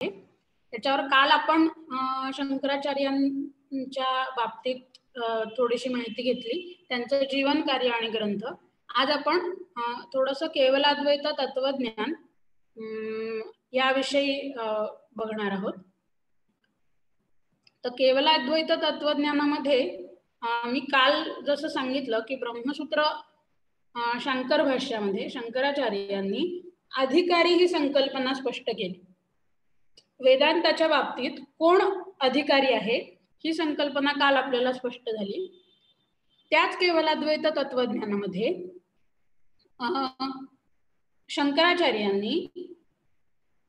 त्याच्यावर काल आपण शंकराचार्यांच्या बाबतीत थोडीशी माहिती घेतली, त्यांचं जीवन कार्य आणि ग्रंथ. आज आपण थोडंसं केवलाद्वैत तत्वज्ञान याविषयी बघणार आहोत. तर केवलाद्वैत तत्वज्ञानामध्ये मी काल जसं सांगितलं की ब्रह्मसूत्र शंकर भाष्यामध्ये शंकराचार्यांनी अधिकारी ही संकल्पना स्पष्ट केली. वेदांताच्या बाबतीत कोण अधिकारी आहे ही संकल्पना काल आपल्याला स्पष्ट झाली. त्याच केवलाद्वैत तत्वज्ञानामध्ये शंकराचार्यांनी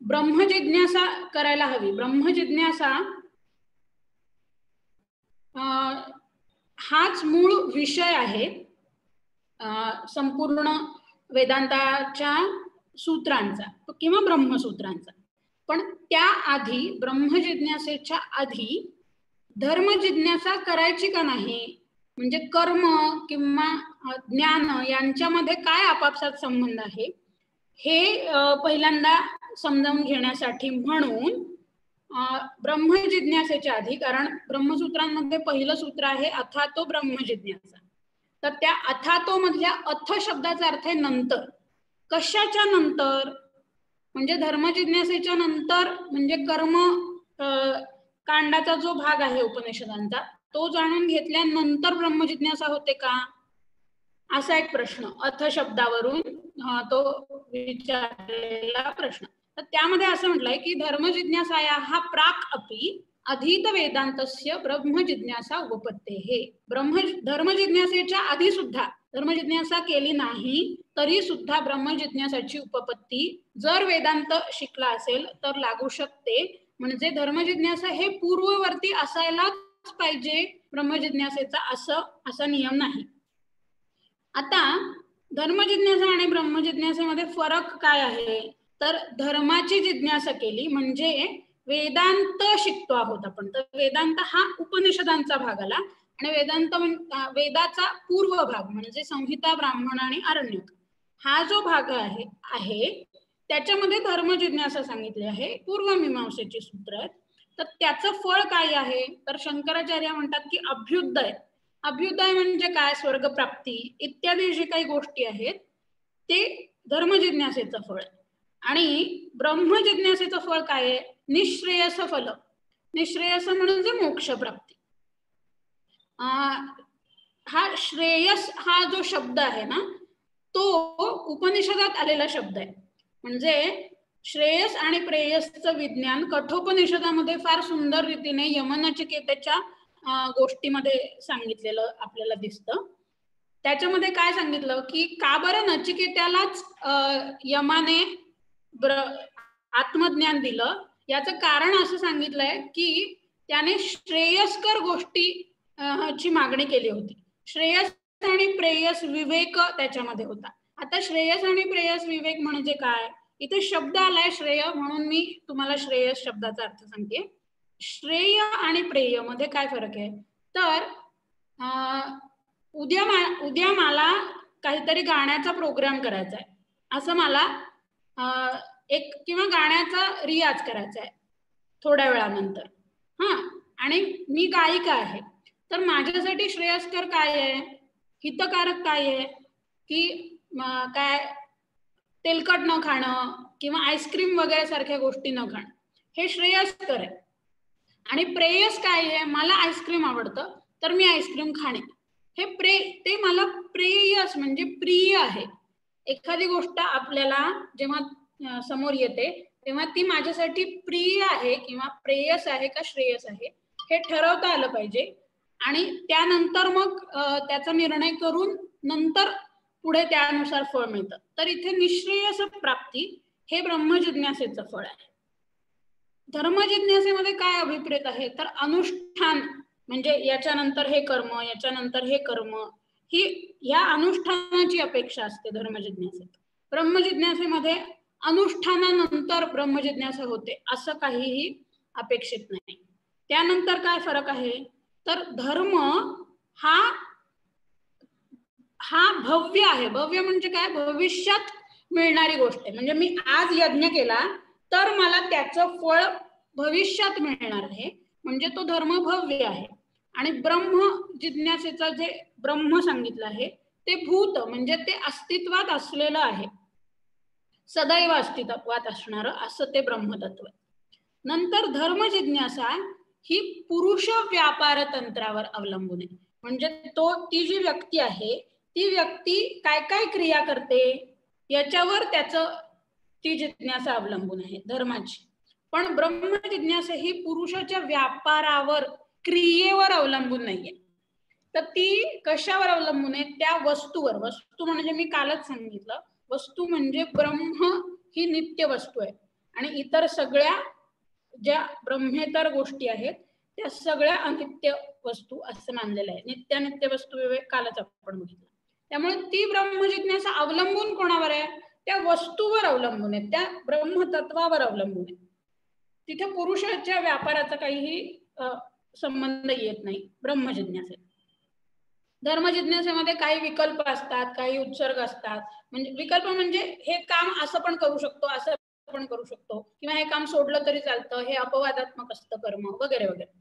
ब्रह्मजिज्ञासा करायला हवी. ब्रह्मजिज्ञासा हाच मूळ विषय आहे संपूर्ण वेदांताच्या सूत्रांचा किंवा ब्रह्मसूत्रांचा. पण त्या आधी ब्रह्मजिज्ञासेच्या आधी धर्मजिज्ञासा करायची का नाही, म्हणजे कर्म किंवा ज्ञान यांच्यामध्ये काय आपापसात संबंध आहे हे पहिल्यांदा समजावून घेण्यासाठी म्हणून ब्रह्मजिज्ञासेच्या आधी, कारण ब्रह्मसूत्रांमध्ये पहिलं सूत्र आहे अथातो ब्रह्मजिज्ञासा, तर त्या अथातो मधल्या अथ शब्दाचा अर्थ आहे नंतर. कशाच्या नंतर, म्हणजे धर्मजिज्ञासेच्या नंतर, म्हणजे कर्म कांडाचा जो भाग आहे उपनिषदांचा तो जाणून घेतल्यानंतर ब्रह्मजिज्ञासा होते का, असा एक प्रश्न अथ शब्दावरून तो विचारलेला प्रश्न. तर त्यामध्ये असं म्हटलंय की धर्मजिज्ञासाया हा प्राक अपि अधीत वेदांतस्य ब्रह्मजिज्ञासा उपपत्तेः. धर्मजिज्ञासेच्या आधी सुद्धा धर्मजिज्ञासा केली नाही तरी सुद्धा ब्रह्मजिज्ञासाची उपपत्ती जर वेदांत शिकला असेल तर लागू शकते. म्हणजे धर्मजिज्ञासा हे पूर्ववर्ती असायलाच पाहिजे ब्रह्मजिज्ञासेचा असा नियम नाही. आता धर्मजिज्ञासा आणि ब्रह्मजिज्ञासेमध्ये फरक काय आहे, तर धर्माची जिज्ञासा केली म्हणजे वेदांत शिकतो आहोत आपण. तर वेदांत हा उपनिषदांचा भाग आला आणि वेदांत वेदाचा पूर्व भाग म्हणजे संहिता, ब्राह्मण आणि आरण्यक हा जो भाग आहे त्याच्यामध्ये धर्मजिज्ञासा सांगितली आहे. पूर्वमीमांसेची सूत्र आहेत. तर त्याचं फळ काय आहे, तर शंकराचार्य म्हणतात की अभ्युदय. अभ्युदय म्हणजे काय, स्वर्गप्राप्ती इत्यादी जे काही गोष्टी आहेत ते धर्मजिज्ञासेचं फळ आहे. आणि ब्रह्मजिज्ञासेचं फळ काय आहे, निःश्रेयस फल. निःश्रेयस म्हणजे मोक्षप्राप्ती. हा श्रेयस हा जो शब्द आहे ना तो उपनिषदात आलेला शब्द आहे. म्हणजे श्रेयस आणि प्रेयसचं विज्ञान कठोपनिषदामध्ये फार सुंदर रीतीने यमनचिकेतेच्या गोष्टीमध्ये सांगितलेलं आपल्याला दिसतं. त्याच्यामध्ये काय सांगितलं की का बरं नचिकेत्यालाच यमाने आत्मज्ञान दिलं, याचं कारण असं सांगितलंय की त्याने श्रेयस्कर गोष्टी ची मागणी केली होती. श्रेयस आणि प्रेयस विवेक त्याच्यामध्ये होता. आता श्रेयस आणि प्रेयस विवेक म्हणजे काय, इथे शब्द आलाय श्रेय म्हणून मी तुम्हाला श्रेयस शब्दाचा अर्थ सांगते. श्रेय आणि प्रेय मध्ये काय फरक आहे, तर उद्या मला काहीतरी गाण्याचा प्रोग्राम करायचा आहे, असं मला एक किंवा गाण्याचा रियाज करायचा आहे थोड्या वेळानंतर, आणि मी गायिका आहे. तर माझ्यासाठी श्रेयस्कर काय आहे, हितकारक काय आहे की काय तेलकट न खाणं किंवा आईस्क्रीम वगैरे सारख्या गोष्टी न खाणं, हे श्रेयस्कर आहे. आणि प्रेयस काय आहे, मला आईस्क्रीम आवडतं तर मी आईस्क्रीम खाणे, हे ते मला प्रेयस म्हणजे प्रिय आहे. एखादी गोष्ट आपल्याला जेव्हा समोर येते तेव्हा ती माझ्यासाठी प्रिय आहे किंवा प्रेयस आहे का श्रेयस आहे हे ठरवता आलं पाहिजे. आणि त्यानंतर मग त्याचा निर्णय करून नंतर पुढे त्यानुसार फळ मिळतं. तर इथे निःश्रेयस प्राप्ती हे ब्रह्मजिज्ञासेचं फळ आहे. धर्मजिज्ञासेमध्ये काय अभिप्रेत आहे, तर अनुष्ठान म्हणजे याच्यानंतर हे कर्म, याच्यानंतर हे कर्म, ही ह्या अनुष्ठानाची अपेक्षा असते धर्मजिज्ञासेत. ब्रह्मजिज्ञासेमध्ये अनुष्ठानानंतर ब्रह्मजिज्ञासा होते असं काहीही अपेक्षित नाही. त्यानंतर काय फरक आहे, तर धर्म हा भव्य आहे. भव्य म्हणजे काय, भविष्यात मिळणारी गोष्ट आहे. म्हणजे मी आज यज्ञ केला तर मला त्याचं फळ भविष्यात मिळणार आहे, म्हणजे तो धर्म भव्य आहे. आणि ब्रह्म जिज्ञासेचा जे ब्रह्म सांगितलं आहे ते भूत, म्हणजे ते अस्तित्वात असलेलं आहे, सदैव अस्तित्वात असणार असं ते ब्रह्मतत्व. नंतर धर्म जिज्ञासा ही पुरुष व्यापार तंत्रावर अवलंबून आहे, म्हणजे ती जी व्यक्ती आहे ती व्यक्ती काय काय क्रिया करते याच्यावर त्याचं ती जिज्ञासा अवलंबून आहे धर्माची. पण ब्रह्म जिज्ञासा ही पुरुषाच्या व्यापारावर, क्रियेवर अवलंबून नाहीये. तर ती कशावर अवलंबून आहे? त्या वस्तूवर. वस्तू म्हणजे मी कालच सांगितलं, वस्तू म्हणजे ब्रह्म ही नित्य वस्तू आहे आणि इतर सगळ्या ज्या ब्रह्मेतर गोष्टी आहेत त्या सगळ्या अनित्य वस्तू असं मानलेलं आहे. नित्यानित्य वस्तू विवेक कालच आपण बघितलं. त्यामुळे ती ब्रह्म जिज्ञासा अवलंबून कोणावर आहे? त्या वस्तूवर अवलंबून आहे, त्या ब्रह्मतत्वावर अवलंबून आहे. तिथे पुरुषाच्या व्यापाराचा काहीही संबंध येत नाही ब्रह्म जिज्ञासेत. धर्म जिज्ञासेमध्ये काही विकल्प असतात, काही उत्सर्ग असतात. म्हणजे विकल्प म्हणजे हे काम असं पण करू शकतो, असं पण करू शकतो, किंवा हे काम सोडलं तरी चालतं, हे अपवादात्मक असतं कर्म वगैरे वगैरे.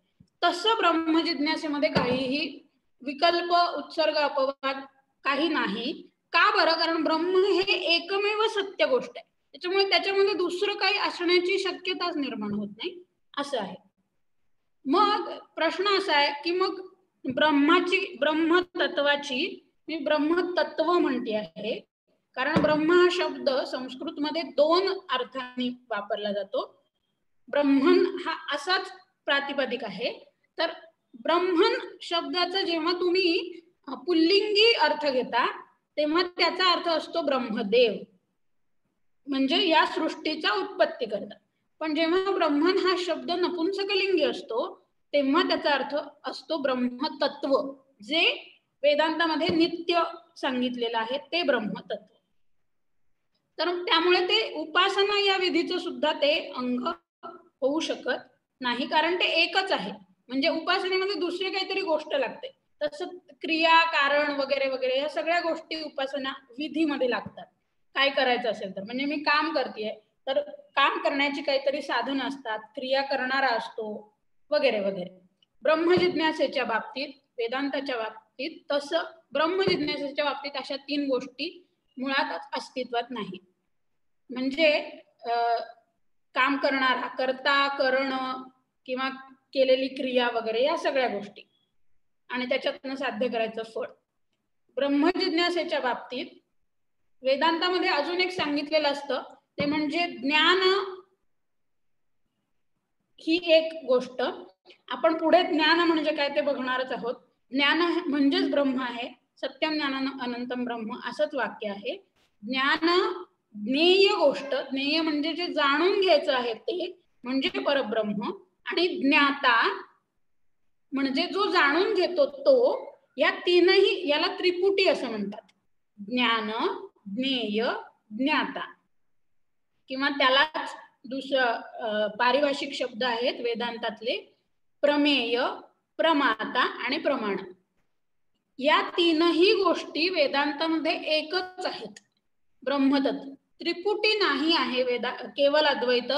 तसं ब्रह्म जिज्ञासेमध्ये काहीही विकल्प, उत्सर्ग, अपवाद काही नाही. का बरं? कारण ब्रह्म हे एकमेव सत्य गोष्ट आहे, त्याच्यामुळे त्याच्यामध्ये दुसरं काही असण्याची शक्यताच निर्माण होत नाही असं आहे. मग प्रश्न असा आहे की मग ब्रह्मतत्वाची मी ब्रह्मतत्व म्हणते आहे, कारण ब्रह्म हा शब्द संस्कृतमध्ये 2 अर्थांनी वापरला जातो. ब्रह्मन हा असाच प्रातिपदिक आहे. तर ब्रह्मन शब्दाचा जेव्हा तुम्ही पुल्लिंगी अर्थ घेता तेव्हा त्याचा अर्थ असतो ब्रह्मदेव, म्हणजे या सृष्टीचा उत्पत्ती करता. पण जेव्हा ब्रह्मन हा शब्द नपुंसकलिंगी असतो तेव्हा त्याचा अर्थ असतो ब्रह्मतत्व, जे वेदांतामध्ये नित्य सांगितलेलं आहे ते ब्रह्मतत्व. तर त्यामुळे ते उपासना या विधीचं सुद्धा ते अंग होऊ शकत नाही, कारण ते एकच आहे. म्हणजे उपासनेमध्ये दुसरी काहीतरी गोष्ट लागते, तसं क्रिया, कारण वगैरे वगैरे या सगळ्या गोष्टी उपासना विधीमध्ये लागतात. काय करायचं असेल तर, म्हणजे मी काम करतेय तर काम करण्याची काहीतरी साधन असतात, क्रिया करणारा असतो वगैरे वगैरे. ब्रह्म जिज्ञासेच्या बाबतीत, वेदांताच्या बाबतीत तसं ब्रह्म जिज्ञासेच्या बाबतीत अशा 3 गोष्टी मुळातच अस्तित्वात नाही. म्हणजे काम करणारा, कर्ता, करण किंवा केलेली क्रिया वगैरे या सगळ्या गोष्टी आणि त्याच्यातनं साध्य करायचं फळ. ब्रह्म जिज्ञासेच्या बाबतीत वेदांतामध्ये अजून एक सांगितलेलं असतं, ते म्हणजे ज्ञान ही एक गोष्ट. आपण पुढे ज्ञान म्हणजे काय ते बघणारच आहोत. ज्ञान म्हणजेच ब्रह्म आहे, सत्यम ज्ञानानं अनंतम ब्रह्म असंच वाक्य आहे. ज्ञान ज्ञेय गोष्ट, ज्ञेय म्हणजे जे जाणून घ्यायचं आहे ते म्हणजे परब्रह्म, आणि ज्ञाता म्हणजे जो जाणून घेतो तो, या तीनही याला त्रिपुटी असं म्हणतात. ज्ञान, ज्ञेय, ज्ञाता. किंवा त्यालाच दुसरं पारिभाषिक शब्द आहेत वेदांतातले, प्रमेय, प्रमाता आणि प्रमाण. या तीनही गोष्टी वेदांतामध्ये एकच आहेत. ब्रह्मतत्व त्रिपुटी नाही आहे. केवळ अद्वैत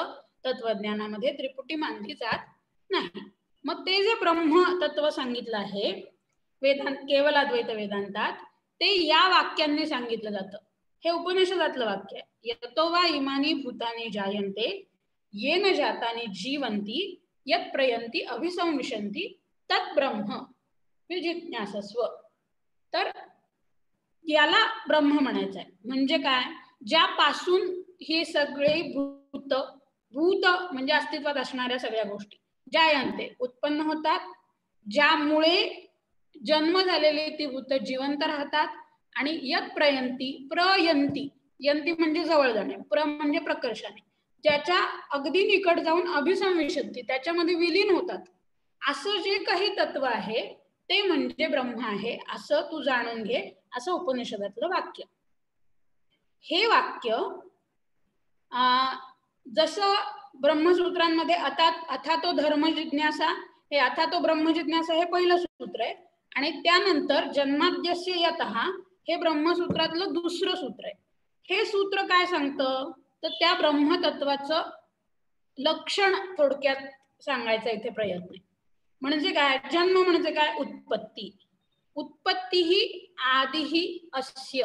तत्वज्ञानामध्ये त्रिपुटी मानली जात नाही. मग ते जे ब्रह्म तत्व सांगितलं आहे वेदांत, केवळ अद्वैत वेदांतात, ते या वाक्यांनी सांगितलं जातं. हे उपनिषदातलं वाक्य आहे. यतो वा इमानी भूतानि जायन्ते येन जातानि जीवन्ति यत् प्रयन्ति अभिसंविशन्ति तत् ब्रह्म विजिज्ञासस्व. तर याला ब्रह्म म्हणायचं आहे. म्हणजे काय? ज्यापासून हे सगळे भूत, भूत म्हणजे अस्तित्वात असणाऱ्या सगळ्या गोष्टी, जायन्ते उत्पन्न होतात, ज्यामुळे जन्म झालेले ती भूत जिवंत राहतात, आणि यत् प्रयन्ति, प्रयन्ति, यन्ति म्हणजे जवळ जाणे, प्र म्हणजे प्रकर्षाने, ज्याच्या अगदी निकट जाऊन अभिसंविशन्ति त्याच्यामध्ये विलीन होतात, असं जे काही तत्व आहे ते म्हणजे ब्रह्म आहे, असं तू जाणून घे, असं उपनिषदातलं वाक्य. हे वाक्य जसं ब्रह्मसूत्रांमध्ये अथातो धर्म जिज्ञासा, हे अथातो ब्रह्म जिज्ञासा हे पहिलं सूत्र आहे, आणि त्यानंतर जन्माद्यस्य यतः हे ब्रह्मसूत्रातलं दुसरं सूत्र आहे. हे सूत्र काय सांगतं? तर त्या ब्रह्मतत्वाचं लक्षण थोडक्यात सांगायचा इथे प्रयत्न आहे. म्हणजे काय, जन्म म्हणजे काय, उत्पत्ती. उत्पत्ती ही आदिही अस्य,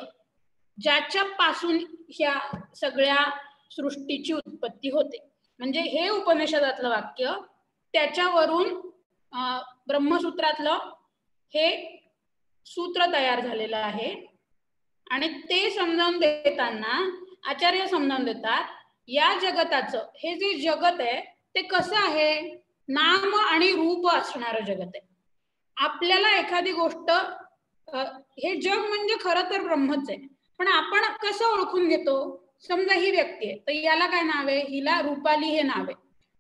ज्याच्यापासून ह्या सगळ्या सृष्टीची उत्पत्ती होते. म्हणजे हे उपनिषदातलं वाक्य, त्याच्यावरून ब्रह्मसूत्रातलं हे सूत्र तयार झालेलं आहे. आणि ते समजावून देताना आचार्य समजावून देतात, या जगताचं, हे जे जगत आहे ते कसं आहे, नाम आणि रूप असणारं जगत आहे. आपल्याला एखादी गोष्ट, हे जग म्हणजे खरं तर ब्रह्मच आहे, पण आपण कसं ओळखून घेतो, समजा ही व्यक्ती आहे तर याला काय नाव आहे, हिला रूपाली हे नाव आहे,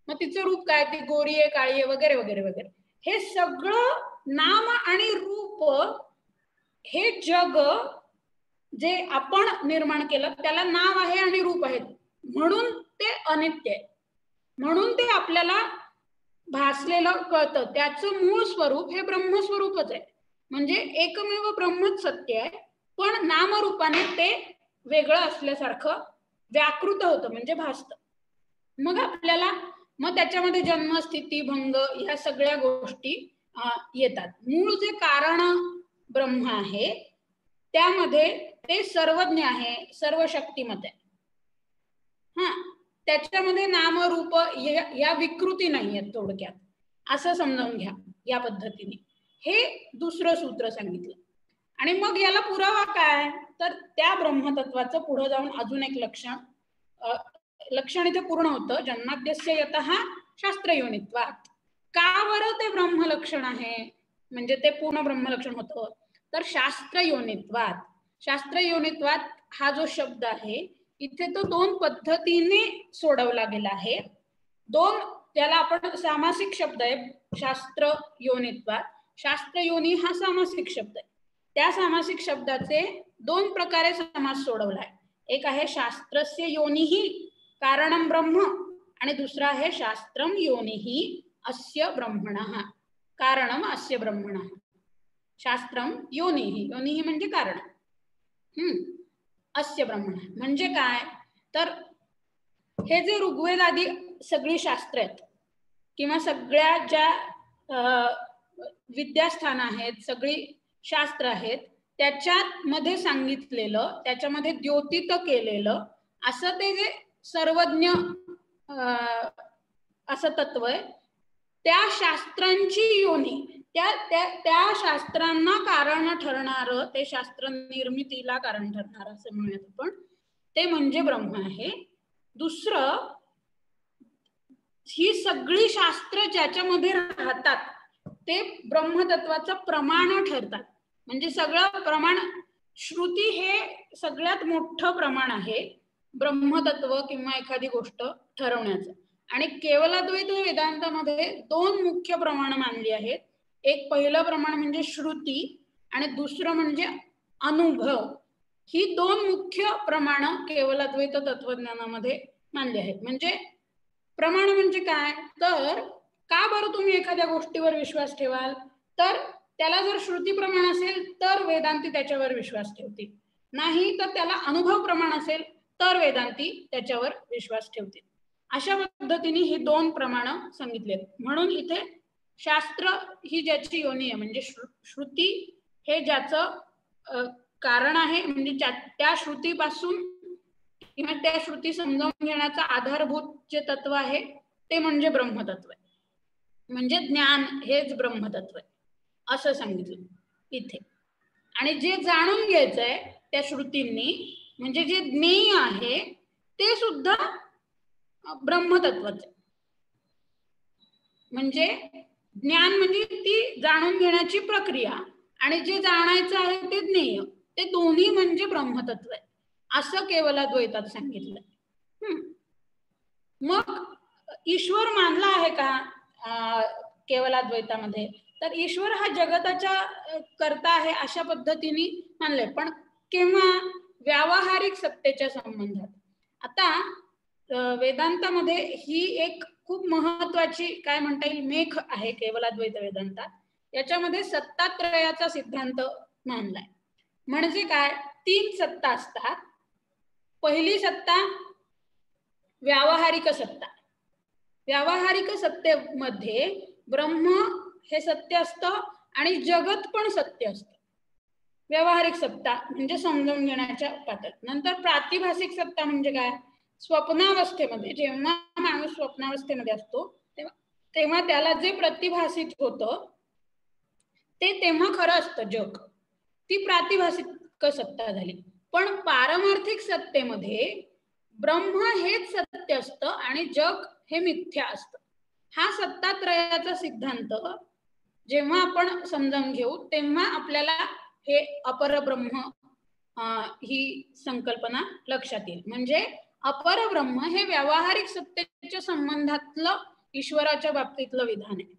मग तिचं रूप काय, ती गोरी आहे, काळी आहे, वगैरे वगैरे वगैरे. हे सगळं नाम आणि रूप, हे जग जे आपण निर्माण केलं त्याला नाव आहे आणि रूप आहे, म्हणून ते अनित्य आहे, म्हणून ते आपल्याला भासलेलं कळतं. त्याचं मूळ स्वरूप हे ब्रह्मस्वरूपच आहे. म्हणजे एकमेव ब्रह्मच सत्य आहे, पण नामरूपाने ते वेगळं असल्यासारखं व्याकृत होतं, म्हणजे भासतं. मग आपल्याला मग त्याच्यामध्ये जन्म, स्थिती, भंग ह्या सगळ्या गोष्टी येतात. मूळ जे कारण ब्रह्म आहे त्यामध्ये ते सर्वज्ञ आहे, सर्व शक्तिमत आहे. हा, त्याच्यामध्ये नाम रूप या विकृती नाही आहेत थोडक्यात, असं समजावून घ्या. या पद्धतीने हे दुसरं सूत्र सांगितलं. आणि मग याला पुरावा काय, तर त्या ब्रह्मतत्वाचं पुढे जाऊन अजून एक लक्षण इथे पूर्ण होतं. जन्माद्यस्य यतः शास्त्रयोनित्वात्. का बरं ते ब्रह्मलक्षण आहे, म्हणजे ते पूर्ण ब्रह्मलक्षण होतं, तर शास्त्रयोनित्वात्. शास्त्रयोनित्वात् हा जो शब्द आहे इथे तो दोन पद्धतीने सोडवला गेला आहे. दोन, त्याला आपण सामासिक शब्द आहे शास्त्र योनित्वात्. शास्त्र योनी हा सामासिक शब्द आहे. त्या सामासिक शब्दाचे दोन प्रकारे समास सोडवलाय. एक आहे शास्त्रस्य योनिही कारणं ब्रह्म, आणि दुसरा आहे शास्त्रम योनिही अस्य ब्रह्मणः कारणम अस्य ब्रह्मणः. शास्त्रम योनिही, योनिही म्हणजे कारण, अस्य ब्रह्मणः म्हणजे काय, तर हे जे ऋग्वेद आदी सगळी शास्त्र आहेत किंवा सगळ्या ज्या विद्यास्थान आहेत, सगळी शास्त्र आहेत, त्याच्यात मध्ये सांगितलेलं, त्याच्यामध्ये द्योतित केलेलं असं ते जे सर्वज्ञ असं तत्व आहे, त्या शास्त्रांची योनी, त्या शास्त्रांना कारण ठरणारं, ते शास्त्र निर्मितीला कारण ठरणारं असं म्हणूयात आपण, ते म्हणजे ब्रह्म आहे. दुसरं, ही सगळी शास्त्र ज्याच्यामध्ये राहतात ते ब्रह्मतत्वाचं प्रमाण ठरतात. म्हणजे सगळं प्रमाण, श्रुती हे सगळ्यात मोठं प्रमाण आहे ब्रह्मतत्व किंवा एखादी गोष्ट ठरवण्याचं. आणि केवलाद्वैत वेदांतामध्ये दोन मुख्य प्रमाण मानली आहेत. एक पहिलं प्रमाण म्हणजे श्रुती आणि दुसरं म्हणजे अनुभव. ही दोन मुख्य प्रमाण केवलाद्वैत तत्वज्ञानामध्ये मानली आहेत. म्हणजे प्रमाण म्हणजे काय, तर का बरं तुम्ही एखाद्या गोष्टीवर विश्वास ठेवाल, तर त्याला जर श्रुती प्रमाण असेल तर वेदांती त्याच्यावर विश्वास ठेवतील, नाही तर त्याला अनुभव प्रमाण असेल तर वेदांती त्याच्यावर विश्वास ठेवतील. अशा पद्धतीने ही दोन प्रमाण सांगितलेत. म्हणून इथे शास्त्र ही ज्याची योनी आहे, म्हणजे श्रुती हे ज्याचं कारण आहे, म्हणजे त्या श्रुतीपासून किंवा त्या श्रुती समजावून घेण्याचा आधारभूत जे तत्व आहे ते म्हणजे ब्रह्मतत्व आहे. म्हणजे ज्ञान हेच ब्रह्मतत्व आहे असं सांगितलं इथे. आणि जे जाणून घ्यायचंय त्या श्रुतींनी, म्हणजे जे ज्ञेय आहे ते सुद्धा ब्रह्मतत्वच आहे. म्हणजे ज्ञान म्हणजे ती जाणून घेण्याची प्रक्रिया, आणि जे जाणायचं आहे ते ज्ञेय, ते दोन्ही म्हणजे ब्रह्मतत्व आहे असं केवलाद्वैतात सांगितलंय. मग ईश्वर मानला आहे का केवलाद्वैतामध्ये, तर ईश्वर हा जगताच्या करता आहे अशा पद्धतीने मानले, पण केव्हा, व्यावहारिक सत्तेच्या संबंधात. आता वेदांतामध्ये ही एक खूप महत्वाची काय म्हणता येईल मेख आहे केवलाद्वैत वेदांतात. याच्यामध्ये सत्तात्रयाचा सिद्धांत मानलाय. म्हणजे काय, तीन सत्ता असतात. पहिली सत्ता व्यावहारिक सत्ता, व्यावहारिक सत्तेमध्ये ब्रह्म हे सत्य असतं आणि जगत पण सत्य असतं. व्यावहारिक सत्ता म्हणजे समजून घेण्याच्या पातळीत. नंतर प्रातिभासिक सत्ता म्हणजे काय? स्वप्नावस्थेमध्ये, जेव्हा माणूस स्वप्नावस्थेमध्ये असतो तेव्हा त्याला जे प्रतिभासित होतं ते तेव्हा खरं असतं जग, ती प्रातिभासिक सत्ता झाली. पण पारमार्थिक सत्तेमध्ये ब्रह्म हेच सत्य असतं आणि जग हे मिथ्या असतं. हा सत्तात्रयाचा सिद्धांत जेव्हा आपण समजावून घेऊ तेव्हा आपल्याला हे अपरब्रह्म ही संकल्पना लक्षात येईल. म्हणजे अपरब्रह्म हे व्यावहारिक सत्तेच्या संबंधातलं ईश्वराच्या बाबतीतलं विधान आहे.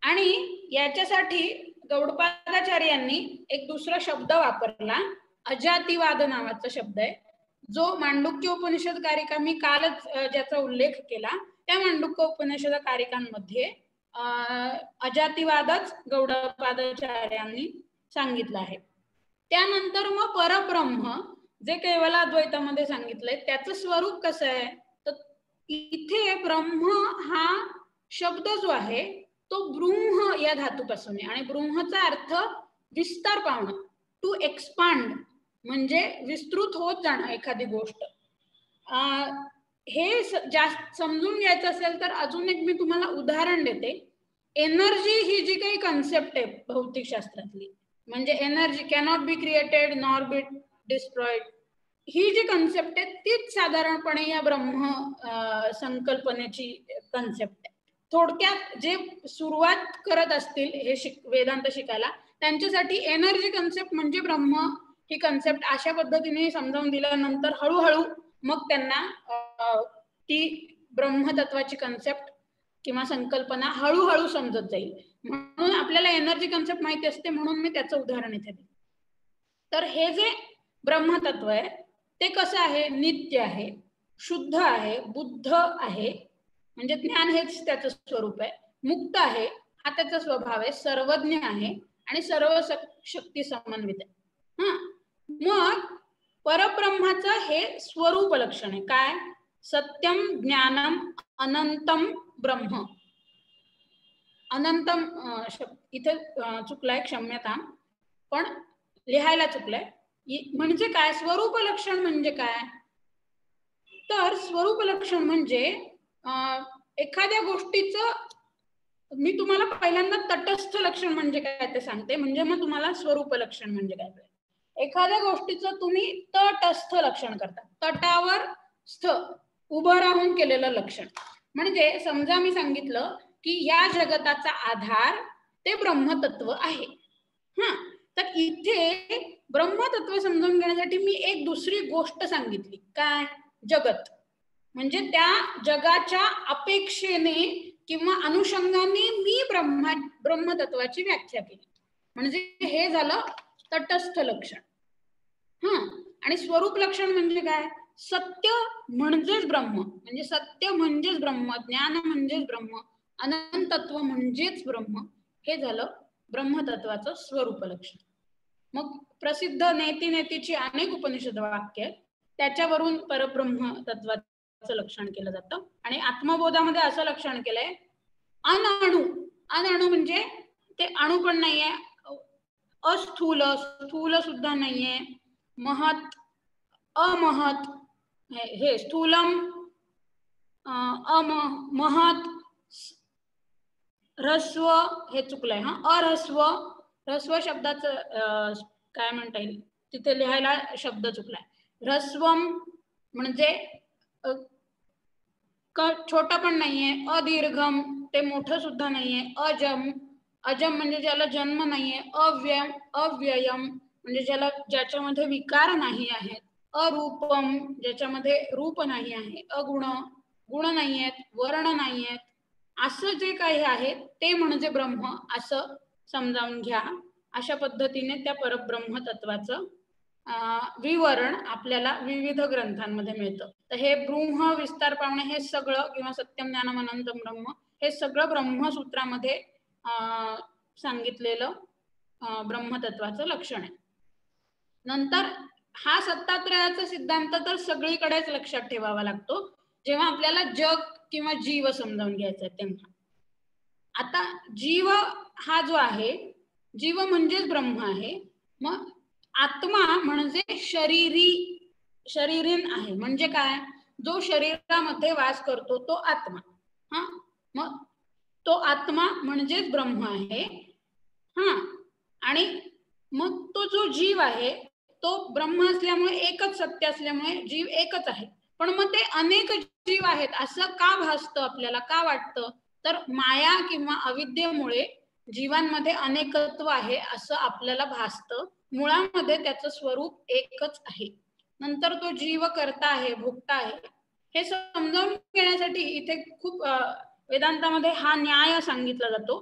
आणि याच्यासाठी गौडपादाचार्यांनी एक दुसरा शब्द वापरला, अजातिवाद नावाचा शब्द आहे, जो मांडुक्य उपनिषद कारिका मी कालच ज्याचा उल्लेख केला त्या मांडुक्य उपनिषद कारिकांमध्ये अजातिवादच गौडपादाचार्यांनी सांगितलं आहे. त्यानंतर मग परब्रह्म जे केवलाद्वैतामध्ये सांगितलंय त्याचं स्वरूप कसं आहे, तर इथे ब्रह्म हा शब्द जो आहे तो ब्रूह या धातूपासून आहे आणि ब्रूहचा अर्थ विस्तार पावणं, टू एक्सपांड, म्हणजे विस्तृत होत जाणं एखादी गोष्ट. हे जास्त समजून घ्यायचं असेल तर अजून एक मी तुम्हाला उदाहरण देते. एनर्जी ही जी काही कन्सेप्ट आहे भौतिकशास्त्रातली, म्हणजे energy cannot be created nor be destroyed, ही जी कन्सेप्ट आहे तीच साधारणपणे या ब्रह्म संकल्पनेची कन्सेप्ट आहे. थोडक्यात जे सुरुवात करत असतील हे वेदांत शिकायला त्यांच्यासाठी एनर्जी कन्सेप्ट म्हणजे ब्रह्म ही कन्सेप्ट अशा पद्धतीने समजावून दिल्यानंतर हळूहळू मग त्यांना ती ब्रह्मतत्वाची कन्सेप्ट किंवा संकल्पना हळूहळू समजत जाईल. म्हणून आपल्याला एनर्जी कन्सेप्ट माहिती असते म्हणून मी त्याचं उदाहरण इथे दिलं. तर हे जे ब्रह्मतत्व आहे ते कसं आहे, नित्य आहे, शुद्ध आहे, बुद्ध आहे, म्हणजे ज्ञान हेच त्याचं स्वरूप आहे, मुक्त आहे हा त्याचा स्वभाव आहे, सर्वज्ञ आहे आणि सर्व शक्ती समन्वित आहे. मग परब्रह्माचं हे स्वरूप लक्षण आहे काय, सत्यम ज्ञानम अनंतम ब्रह्म. अनंतम इथे चुकलाय, क्षम्यता, पण लिहायला चुकलंय. म्हणजे काय स्वरूप लक्षण म्हणजे काय, तर स्वरूप लक्षण म्हणजे एखाद्या गोष्टीचं, मी तुम्हाला पहिल्यांदा तटस्थ लक्षण म्हणजे काय ते सांगते, म्हणजे मग तुम्हाला स्वरूप लक्षण म्हणजे काय. एखाद्या गोष्टीचं तुम्ही तटस्थ लक्षण करता, तटावर स्थ उभं राहून केलेलं लक्षण. म्हणजे समजा मी सांगितलं की या जगताचा आधार ते ब्रह्मतत्व आहे. तर इथे ब्रह्मतत्व समजून घेण्यासाठी मी एक दुसरी गोष्ट सांगितली, काय, जगत. म्हणजे त्या जगाच्या अपेक्षेने किंवा अनुषंगाने मी ब्रह्मतत्वाची व्याख्या केली, म्हणजे हे झालं तटस्थ लक्षण. आणि स्वरूप लक्षण म्हणजे काय, सत्य म्हणजेच ब्रह्म, म्हणजे सत्य म्हणजेच ब्रह्म, ज्ञान म्हणजेच ब्रह्म, अनंतत्व म्हणजेच ब्रह्म, हे झालं ब्रह्मतत्वाचं स्वरूप लक्षण. मग प्रसिद्ध नेती नेतीची अनेक उपनिषद वाक्य त्याच्यावरून परब्रह्म तत्वाचं लक्षण केलं जातं. आणि आत्मबोधामध्ये असं लक्षण केलंय, अनअणु. अनअणु म्हणजे ते अणु पण नाहीये, अस्थूल, स्थूल सुद्धा नाहीये, महत, अमहत, हे स्थूलम, महत, ह्रस्व, हे चुकलंय, अह्रस्व. ह्रस्व शब्दाचं काय म्हणता येईल, तिथे लिहायला शब्द चुकलाय. ह्रस्वम म्हणजे छोटा पण नाहीये, अदीर्घम ते मोठं सुद्धा नाहीये, अजम, अजम म्हणजे ज्याला जन्म नाहीये, अव्ययम म्हणजे ज्याच्यामध्ये विकार नाही आहेत, अरूपम ज्याच्यामध्ये रूप नाही आहे, अगुण, गुण नाही आहेत, वर्ण नाही आहेत, असं जे काही आहे ते म्हणजे ब्रह्म असं समजावून घ्या. अशा पद्धतीने त्या परब्रह्म तत्वाचं विवरण आपल्याला विविध ग्रंथांमध्ये मिळतं. तर हे ब्रूह, विस्तार पावणे, हे सगळं किंवा सत्यम ज्ञानम अनंतम ब्रह्म, हे सगळं ब्रह्मसूत्रामध्ये सांगितलेलं ब्रह्मतत्वाचं लक्षण आहे. नंतर हा सत्तात्रयाचा सिद्धांत तर सगळीकडेच लक्षात ठेवावा लागतो. जेव्हा आपल्याला जग किंवा जीव समजावून घ्यायचा आहे तेव्हा. आता जीव हा जो आहे, जीव म्हणजेच ब्रह्म आहे. मग आत्मा म्हणजे शरीरीन आहे. म्हणजे काय, जो शरीरामध्ये वास करतो तो आत्मा. हा, मग तो आत्मा म्हणजेच ब्रह्म आहे. हा, आणि मग तो जो जीव आहे तो ब्रह्म असल्यामुळे, एकच सत्य असल्यामुळे जीव एकच आहे. पण मग ते अनेक जीव आहेत असं का भासतं आपल्याला, का वाटतं, तर माया किंवा अविद्येमुळे जीवांमध्ये अनेकत्व आहे असं आपल्याला भासतं. मुळामध्ये त्याचं स्वरूप एकच आहे. नंतर तो जीव करता आहे, भोगता आहे, हे समजावून घेण्यासाठी इथे खूप वेदांतामध्ये हा न्याय सांगितला जातो.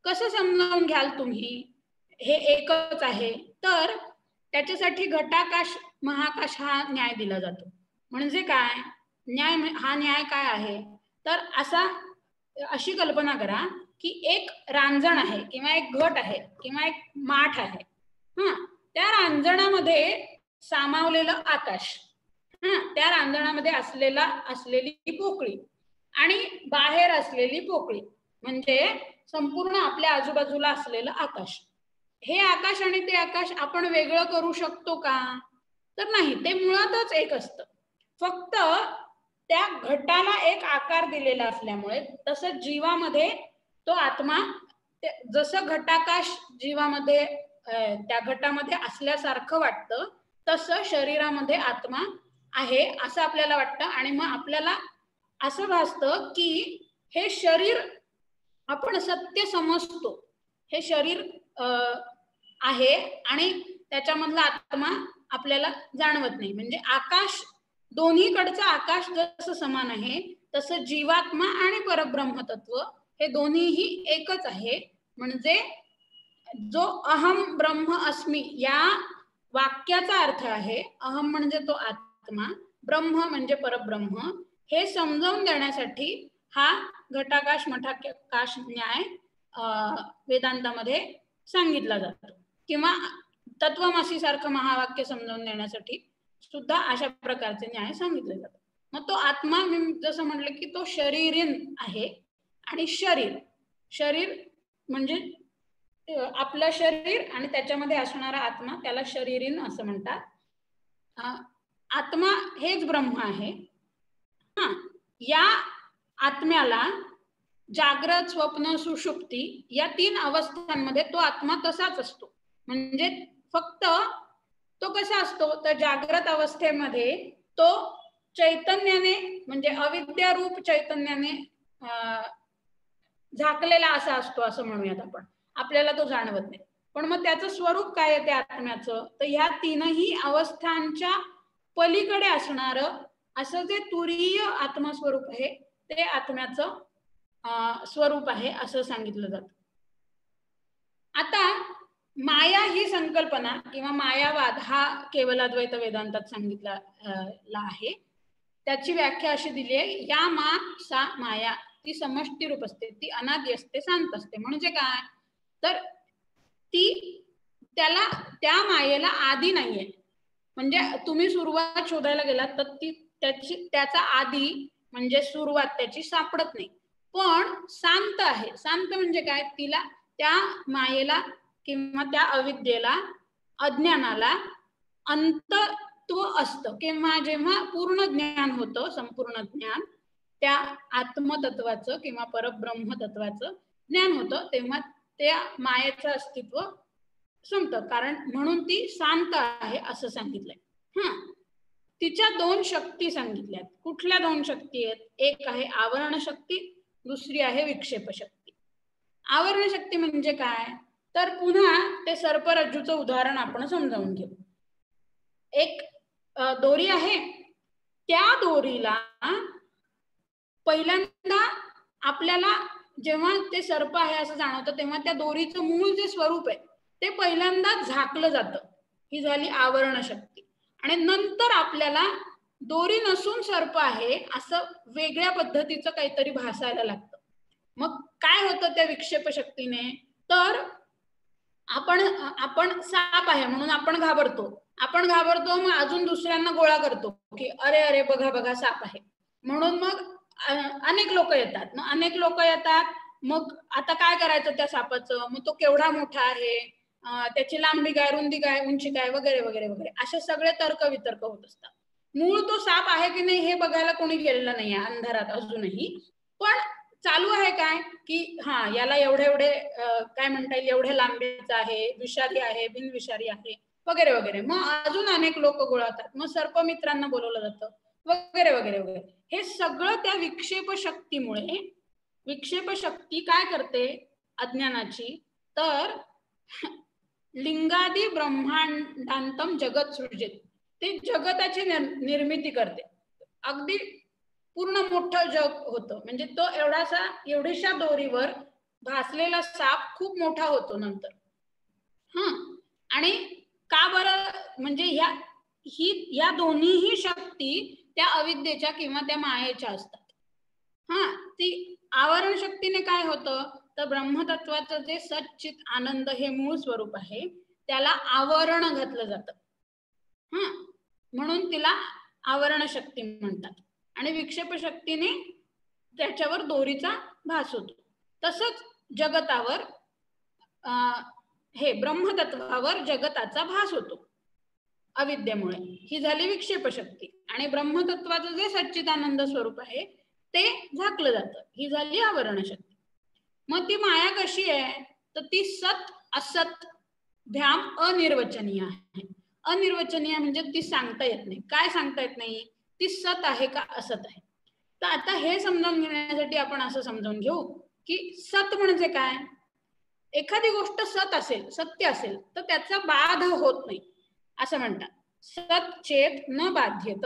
कसं समजावून घ्याल तुम्ही हे एकच आहे, तर त्याच्यासाठी घटाकाश महाकाश हा न्याय दिला जातो. म्हणजे काय हा न्याय काय आहे, तर अशी कल्पना करा की एक रांजण आहे किंवा एक घट आहे किंवा एक माठ आहे. त्या रांजणामध्ये सामावलेलं आकाश, त्या रांजणामध्ये असलेली पोकळी आणि बाहेर असलेली पोकळी, म्हणजे संपूर्ण आपल्या आजूबाजूला असलेलं आकाश. हे आकाश आणि ते आकाश आपण वेगळं करू शकतो का, तर नाही, ते मुळातच एक असतं. फक्त त्या घटाला एक आकार दिलेला असल्यामुळे, तसं जीवामध्ये तो आत्मा, जसं घटाकाश जीवामध्ये त्या घटामध्ये असल्यासारखं वाटतं, तसं शरीरामध्ये आत्मा आहे असं आपल्याला वाटतं. आणि मग आपल्याला असं भासतं की हे शरीर आपण सत्य समजतो, हे शरीर आहे आणि त्याच्यामधला आत्मा आपल्याला जाणवत नाही. म्हणजे आकाश, दोन्हीकडचं आकाश जसं समान आहे तसं जीवात्मा आणि परब्रह्म तत्व हे दोन्हीही एकच आहे. म्हणजे जो अहम ब्रह्म अस्मि या वाक्याचा अर्थ आहे, अहम म्हणजे तो आत्मा, ब्रह्म म्हणजे परब्रह्म, हे समजावून देण्यासाठी हा घटाकाश मठाकाश न्याय वेदांतामध्ये सांगितला जातो. किंवा तत्वमसी सारखं महावाक्य समजावून देण्यासाठी सुद्धा अशा प्रकारचे न्याय सांगितले जातात. मग तो आत्मा मी जसं म्हटलं की तो शरीरीन आहे. आणि शरीर म्हणजे आपलं शरीर आणि त्याच्यामध्ये असणारा आत्मा, त्याला शरीरीन असं म्हणतात. आत्मा हेच ब्रह्म आहे. या आत्म्याला जाग्रत, स्वप्न, सुषुप्ती या 3 अवस्थांमध्ये तो आत्मा तसाच असतो. म्हणजे फक्त तो कसा असतो, तर जाग्रत अवस्थेमध्ये तो चैतन्याने, म्हणजे अविद्या रूप चैतन्याने झाकलेला असा असतो असं म्हणूयात आपण. आपल्याला तो जाणवत नाही. पण मग त्याचं स्वरूप काय आहे त्या आत्म्याचं, तर ह्या 3ही अवस्थांच्या पलीकडे असणारं असं जे तुरीय आत्मस्वरूप आहे ते आत्म्याचं स्वरूप आहे असं सांगितलं जातं. आता माया ही संकल्पना किंवा मायावाद हा केवलाद्वैत वेदांतात सांगितला आहे. त्याची व्याख्या अशी दिली आहे, या मा सा माया, ती समष्टी रूप असते, ती अनादी असते, शांत असते. म्हणजे काय, तर त्या मायेला आदी नाहीये. म्हणजे तुम्ही सुरुवात शोधायला गेलात तर त्याचा आदी म्हणजे सुरुवात त्याची सापडत नाही. पण शांत आहे. शांत म्हणजे काय, तिला, त्या मायेला किंवा त्या अविद्येला, अज्ञानाला अंतत्व असतं. किंवा जेव्हा पूर्ण ज्ञान होतं, संपूर्ण ज्ञान, त्या आत्मतत्वाचं किंवा परब्रह्म तत्वाचं ज्ञान होतं, तेव्हा त्या मायेचं अस्तित्व संपतं. कारण म्हणून ती शांत आहे असं सांगितलंय. तिच्या 2 शक्ती सांगितल्यात. कुठल्या 2 शक्ती आहेत, एक आहे आवरण शक्ती, दुसरी आहे विक्षेप शक्ती. आवरण शक्ती म्हणजे काय, तर पुन्हा ते सर्परज्जूचं उदाहरण आपण समजावून घेऊ. एक दोरी आहे, त्या दोरीला पहिल्यांदा आपल्याला जेव्हा ते सर्प आहे असं जाणवतं, तेव्हा त्या दोरीचं मूळ जे स्वरूप आहे ते पहिल्यांदा झाकलं जातं. ही झाली आवरण शक्ती. आणि नंतर आपल्याला दोरी नसून सर्प आहे असं वेगळ्या पद्धतीचं काहीतरी भासायला लागतं. मग काय होतं त्या विक्षेप शक्तीने, तर आपण साप आहे म्हणून आपण घाबरतो, मग अजून दुसऱ्यांना गोळा करतो की अरे अरे बघा बघा साप आहे. म्हणून मग अनेक लोक येतात. मग अनेक लोक येतात, मग आता काय करायचं त्या सापाचं, मग तो केवढा मोठा आहे, त्याची लांबी काय, रुंदी काय, उंची काय, वगैरे वगैरे वगैरे असे सगळे तर्क वितर्क होत असतात. मूळ तो साप आहे की नाही हे बघायला कोणी गेलेलं नाही अंधारात अजूनही, पण चालू आहे काय की हा याला एवढे एवढे काय म्हणता येईल, एवढे लांबीचं आहे, विषारी आहे, बिनविषारी आहे, वगैरे वगैरे. मग अजून अनेक लोक गोळा होतात, मग सर्पमित्रांना बोलवलं जातं, वगैरे वगैरे वगैरे. हे सगळं त्या विक्षेप शक्तीमुळे, विक्षेप शक्ती काय करते अज्ञानाची, तर लिंगादी ब्रह्मांडांतम जगत सृजित, ते जगताची निर्मिती करते. अगदी पूर्ण मोठं जग होतं. म्हणजे तो एवढीशा दोरीवर भासलेला साप खूप मोठा होतो नंतर. आणि का बरं, म्हणजे ह्या दोन्हीही शक्ती त्या अविद्येच्या किंवा त्या मायेच्या असतात. ती आवरण शक्तीने काय होतं, तर ब्रह्मतत्वाचं जे सच्चित आनंद हे मूळ स्वरूप आहे त्याला आवरण घातलं जातं. म्हणून तिला आवरण शक्ती म्हणतात. आणि विक्षेप शक्तीने त्याच्यावर दोरीचा भास होतो. तसंच जगतावर हे ब्रह्मतत्वावर जगताचा भास होतो अविद्येमुळे. ही झाली विक्षेप शक्ती. आणि ब्रह्मतत्वाचं जे सच्चिदानंद स्वरूप आहे ते झाकलं जातं, ही झाली आवरण शक्ती. मग ती माया कशी आहे, तर ती सत असत भ्याम अनिर्वचनीय आहे. अनिर्वचनीय म्हणजे ती सांगता येत नाही. काय सांगता येत नाही, ती सत आहे का असत आहे. तर आता हे समजावून घेण्यासाठी आपण असं समजावून घेऊ की सत म्हणजे काय. एखादी गोष्ट सत असेल, सत्य असेल, तर त्याचा बाध होत नाही असं म्हणतात. सत चेत न बाध्यत,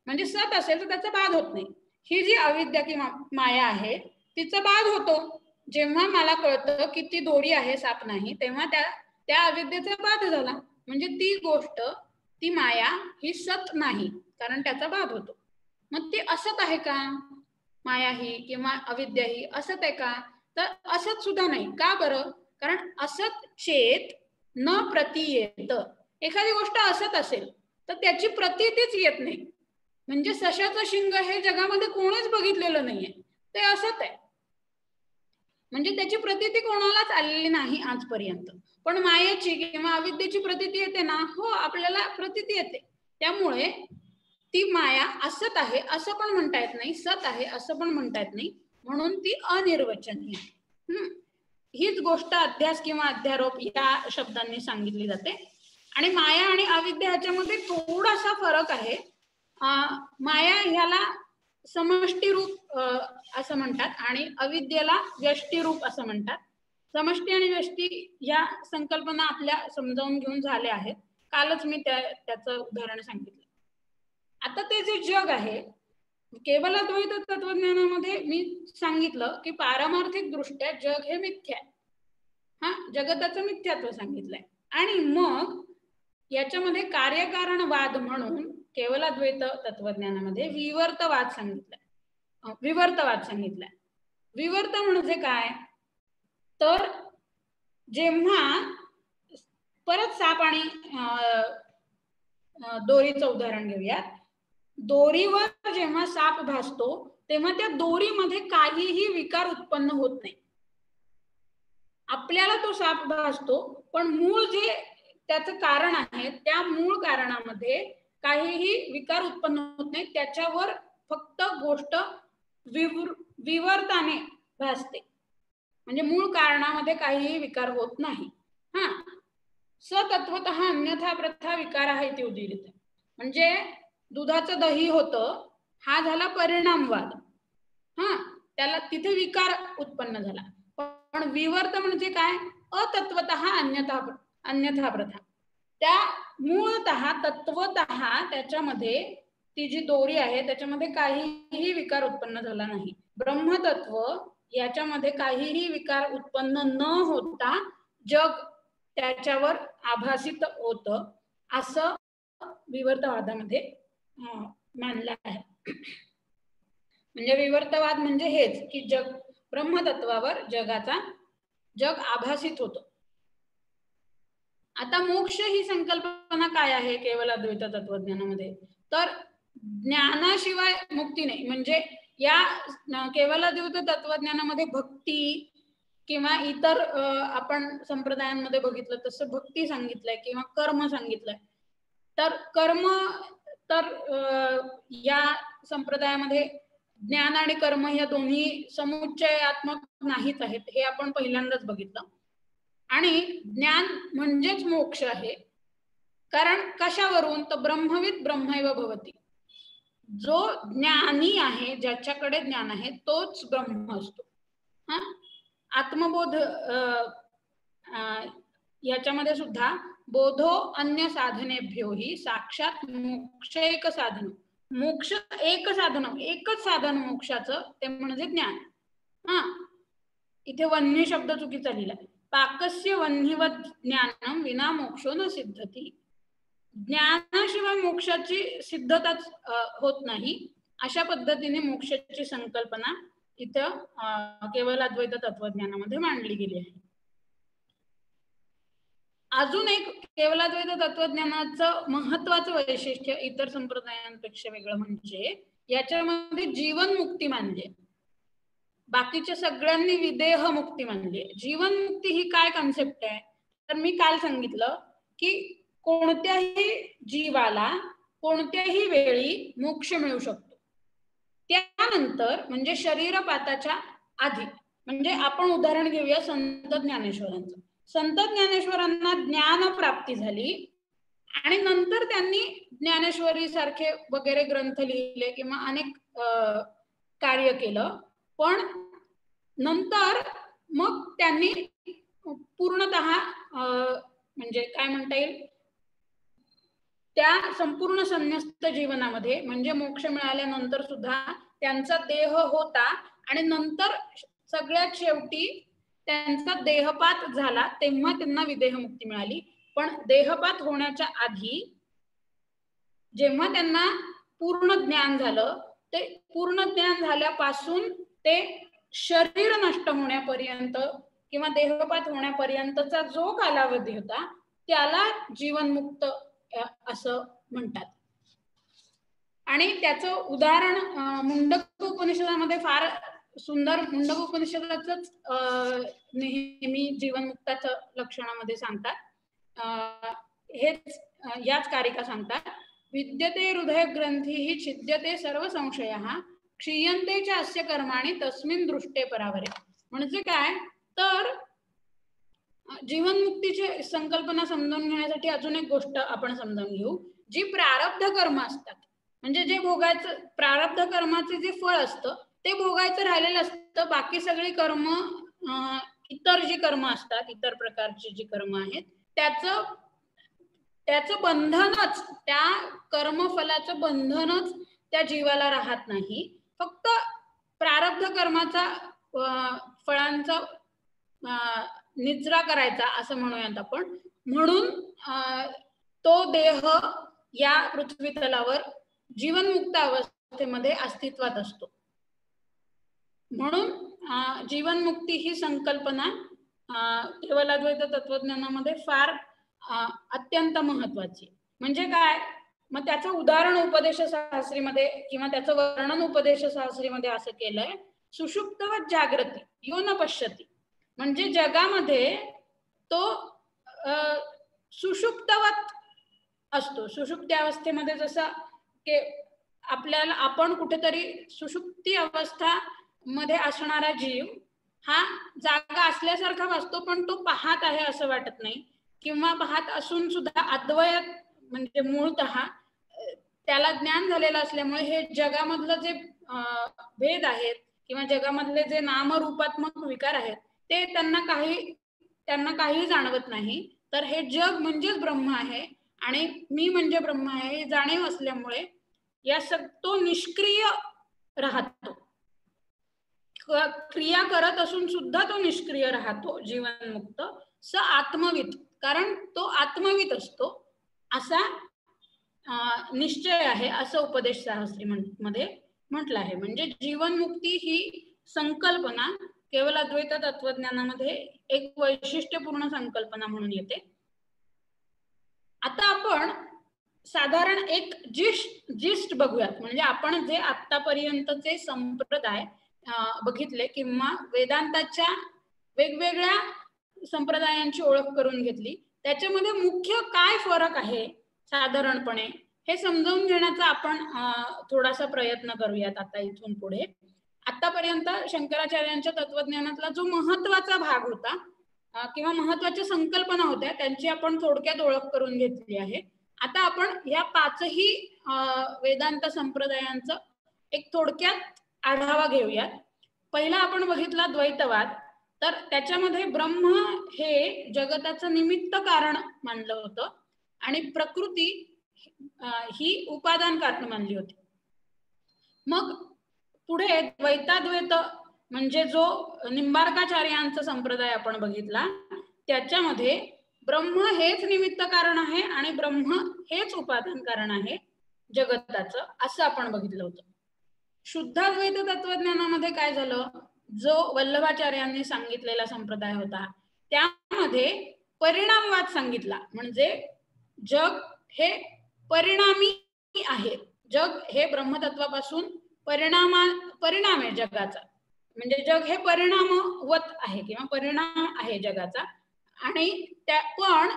म्हणजे सत असेल तर त्याचा बाध होत नाही. ही जी अविद्या किंवा माया आहे तिचा बाध होतो. जेव्हा मला कळतं की ती दोरी आहे, साप नाही, तेव्हा त्या अविद्येचा बाध झाला. म्हणजे ती गोष्ट, ती माया ही सत नाही, कारण त्याचा बाध होतो. मग ती असत आहे का, माया ही किंवा अविद्या ही असत आहे का, तर असत सुद्धा नाही. का बरं, कारण असत चेत न प्रतीयेत. एखादी गोष्ट असत असेल तर त्याची प्रतीतीच येत नाही. म्हणजे सशाचं शिंग हे जगामध्ये कोणीच बघितलेलं नाहीये, ते असत आहे. म्हणजे त्याची प्रतीती कोणालाच आलेली नाही आजपर्यंत. पण मायेची किंवा अविद्येची प्रतीती येते ना, हो, आपल्याला प्रतीती येते. त्यामुळे ती माया असत आहे असं पण म्हणता येत नाही, सत आहे असं पण म्हणता येत नाही, म्हणून ती अनिर्वचनीय. हीच गोष्ट अध्यास किंवा अध्यारोप या शब्दांनी सांगितली जाते. आणि माया आणि अविद्या ह्याच्यामध्ये थोडासा फरक आहे. माया ह्याला समष्टी रूप असं म्हणतात आणि अविद्येला व्यष्टी रूप असं म्हणतात. समष्टी आणि व्यष्टी या संकल्पना आपल्या समजावून घेऊन झाल्या आहेत. कालच मी त्याचं उदाहरण सांगितलं. आता ते जे जग आहे, केवल अद्वैत तत्वज्ञानामध्ये मी सांगितलं की पारमार्थिक दृष्ट्या जग हे मिथ्या आहे. जगताचं मिथ्यात्व सांगितलंय. आणि मग याच्यामध्ये कार्यकारणवाद म्हणून केवल अद्वैत तत्वज्ञानामध्ये विवर्तवाद सांगितलाय. विवर्त म्हणजे काय, तर जेव्हा परत साप आणि दोरीचं उदाहरण घेऊयात. दोरीवर जेव्हा साप भासतो तेव्हा त्या दोरीमध्ये काहीही विकार उत्पन्न होत नाही. आपल्याला तो साप भासतो, पण मूळ जे त्याचं कारण आहे त्या मूळ कारणामध्ये काहीही विकार उत्पन्न होत नाही. त्याच्यावर फक्त गोष्ट विवर्ताने भासते, म्हणजे मूळ कारणामध्ये काहीही विकार होत नाही. सतत्वतः अन्यथा प्रथा विकार आहे ती उदिरित. म्हणजे दुधाचं दही होतं, हा झाला परिणामवाद. त्याला तिथे विकार उत्पन्न झाला. पण विवर्त म्हणजे काय, अतत्वतः अन्यथा प्रथा. त्या मूळतः तत्वतः त्याच्यामध्ये ती जी दोरी आहे त्याच्यामध्ये काहीही विकार उत्पन्न झाला नाही. ब्रह्मतत्व याच्यामध्ये काहीही विकार उत्पन्न न होता जग त्याच्यावर आभासित होतं, असं विवर्तवादामध्ये मानलं आहे. म्हणजे विवर्तवाद म्हणजे हेच की जग ब्रह्मतत्वावर जग आभासित होतं. आता मोक्ष ही संकल्पना काय आहे केवल अद्वैत तत्वज्ञानामध्ये, तर ज्ञानाशिवाय मुक्ती नाही. म्हणजे या केवलाद्वैत तत्वज्ञानामध्ये भक्ती किंवा इतर आपण संप्रदायांमध्ये बघितलं तसं भक्ती सांगितलंय किंवा कर्म सांगितलंय. तर कर्म तर या संप्रदायामध्ये ज्ञान आणि कर्म या दोन्ही समुच्चयात्मक नाहीच आहेत, हे आपण पहिल्यांदाच बघितलं. आणि ज्ञान म्हणजेच मोक्ष आहे. कारण कशावरून? तर ब्रह्मविद ब्रह्मैव भवती. जो ज्ञानी आहे, ज्याच्याकडे ज्ञान आहे, तोच ब्रह्म असतो. हा, आत्मबोध याच्यामध्ये सुद्धा बोधो अन्य साधनेभ्यो ही साक्षात मोक्ष एक साधन. मोक्ष एक साधन, एकच साधन मोक्षाचं ते म्हणजे ज्ञान. हा, इथे वन्ही शब्द चुकीचा लिहिलाय. पाकस्य वन्हीवत ज्ञानम विना मोक्षो न सिद्धती. ज्ञानाशिवाय मोक्षाची सिद्धताच होत नाही. अशा पद्धतीने मोक्षाची संकल्पना इथं केवलाद्वैत तत्वज्ञानामध्ये मांडली गेली आहे. अजून एक केवलाद्वैत तत्वज्ञानाचं महत्वाचं वैशिष्ट्य इतर संप्रदायांपेक्षा वेगळं म्हणजे याच्यामध्ये जीवन मुक्ती मानली. बाकीच्या सगळ्यांनी विदेह मुक्ती मानली. जीवन मुक्ती ही काय कॉन्सेप्ट आहे? तर मी काल सांगितलं की कोणत्याही जीवाला कोणत्याही वेळी मोक्ष मिळू शकतो. त्यानंतर म्हणजे शरीरपाताच्या आधी, म्हणजे आपण उदाहरण घेऊया संत ज्ञानेश्वरांचं. संत ज्ञानेश्वरांना ज्ञान प्राप्ती झाली आणि नंतर त्यांनी ज्ञानेश्वरी सारखे वगैरे ग्रंथ लिहिले किंवा अनेक कार्य केलं. पण नंतर मग त्यांनी पूर्णतः म्हणजे काय म्हणता येईल, त्या संपूर्ण संन्यस्त जीवनामध्ये म्हणजे मोक्ष मिळाल्यानंतर सुद्धा त्यांचा देह होता आणि नंतर सगळ्यात शेवटी त्यांचा देहपात झाला तेव्हा त्यांना विदेह मुक्ती मिळाली. पण देहपात होण्याच्या आधी जेव्हा त्यांना पूर्ण ज्ञान झालं, ते पूर्ण ज्ञान झाल्यापासून ते शरीर नष्ट होण्यापर्यंत किंवा देहपात होण्यापर्यंतचा जो कालावधी होता त्याला जीवनमुक्त असं म्हणतात. आणि त्याचं उदाहरण मुंडक उपनिषदामध्ये फार सुंदर, मुंडक उपनिषदाचंच नेहमी जीवनमुक्ताचं लक्षणामध्ये सांगतात. हेच याच कारिका सांगतात. विद्यते हृदय ग्रंथी ही छिद्यते सर्व संशयः क्षीयन्ते च अस्य कर्माणि तस्मिन् दृष्टे परावरे. म्हणजे काय तर जीवनमुक्तीची संकल्पना समजून घेण्यासाठी अजून एक गोष्ट आपण समजून घेऊ. जी प्रारब्ध कर्म असतात, म्हणजे जे भोगायचं, प्रारब्ध कर्माचे जे फळ असतं ते भोगायचं राहिलेलं असतं. बाकी सगळी कर्म, इतर जी कर्म असतात, इतर प्रकारची जी कर्म आहेत, त्याचं बंधनच, त्या कर्मफलाचं बंधनच त्या जीवाला राहत नाही. फक्त प्रारब्ध कर्माचा फळांचा निचरा करायचा असं म्हणूयात आपण. म्हणून तो देह या पृथ्वी तलावर जीवनमुक्त अवस्थेमध्ये अस्तित्वात असतो. म्हणून जीवनमुक्ती ही संकल्पना केवलाद्वैत तत्वज्ञानामध्ये फार अत्यंत महत्वाची. म्हणजे काय, मग त्याचं उदाहरण उपदेश सहस्रीमध्ये किंवा त्याचं वर्णन उपदेश सहस्रीमध्ये असं केलंय, सुषुप्तवत जागृती यो न पश्यती. म्हणजे जगामध्ये तो सुषुप्तवत असतो. सुषुप्ती अवस्थेमध्ये जसं की आपल्याला, आपण कुठेतरी सुषुप्ती अवस्था मध्ये असणारा जीव हा जागा असल्यासारखा वाटतो, पण तो पाहत आहे असं वाटत नाही. किंवा पाहत असून सुद्धा अद्वैत म्हणजे मूळतः त्याला ज्ञान झालेलं असल्यामुळे हे जगामधलं जे भेद आहेत किंवा जगामधले जे नामरूपात्मक विकार आहेत ते त्यांना काही जाणवत नाही. तर हे जग म्हणजेच ब्रह्म आहे आणि मी म्हणजे ब्रह्म आहे हे जाणीव असल्यामुळे तो निष्क्रिय राहतो. क्रिया करत असून सुद्धा तो निष्क्रिय राहतो, जीवनमुक्त. स आत्मवित, कारण तो आत्मवित असतो असा निश्चय आहे, असं उपदेश सहस्री मध्ये म्हटलं आहे. म्हणजे जीवनमुक्ती ही संकल्पना केवलाद्वैत तत्वज्ञानामध्ये एक वैशिष्ट्यपूर्ण संकल्पना म्हणून येते. आता आपण साधारण एक जिस्ट बघूयात. म्हणजे आपण जे आतापर्यंतचे संप्रदाय बघितले किंवा वेदांताच्या वेगवेगळ्या संप्रदायांची ओळख करून घेतली, त्याच्यामध्ये मुख्य काय फरक आहे साधारणपणे हे समजावून घेण्याचा आपण थोडासा प्रयत्न करूयात आता इथून पुढे. आतापर्यंत शंकराचार्यांच्या तत्वज्ञानातला जो महत्वाचा भाग होता किंवा महत्वाच्या संकल्पना होत्या त्यांची आपण थोडक्यात ओळख करून घेतली आहे. आता आपण या पाचही वेदांत संप्रदायांचं एक थोडक्यात आढावा घेऊयात. पहिला आपण बघितला द्वैतवाद. तर त्याच्यामध्ये ब्रह्म हे जगताचं निमित्त कारण मानलं होतं आणि प्रकृती ही उपादान कारण मानली होती. मग पुढे द्वैताद्वैत म्हणजे जो निंबार्काचार्यांचा संप्रदाय आपण बघितला, त्याच्यामध्ये ब्रह्म हेच निमित्त कारण आहे आणि ब्रह्म हेच उपादान कारण आहे जगताचं, असं आपण बघितलं होतं. शुद्धाद्वैत तत्वज्ञानामध्ये काय झालं, जो वल्लभाचार्यांनी सांगितलेला संप्रदाय होता त्यामध्ये परिणामवाद सांगितला. म्हणजे जग हे परिणामी आहे, जग हे ब्रह्मतत्वापासून परिणाम आहे जगाचा. म्हणजे जग हे परिणामवत आहे किंवा परिणाम आहे जगाचा. आणि त्या पण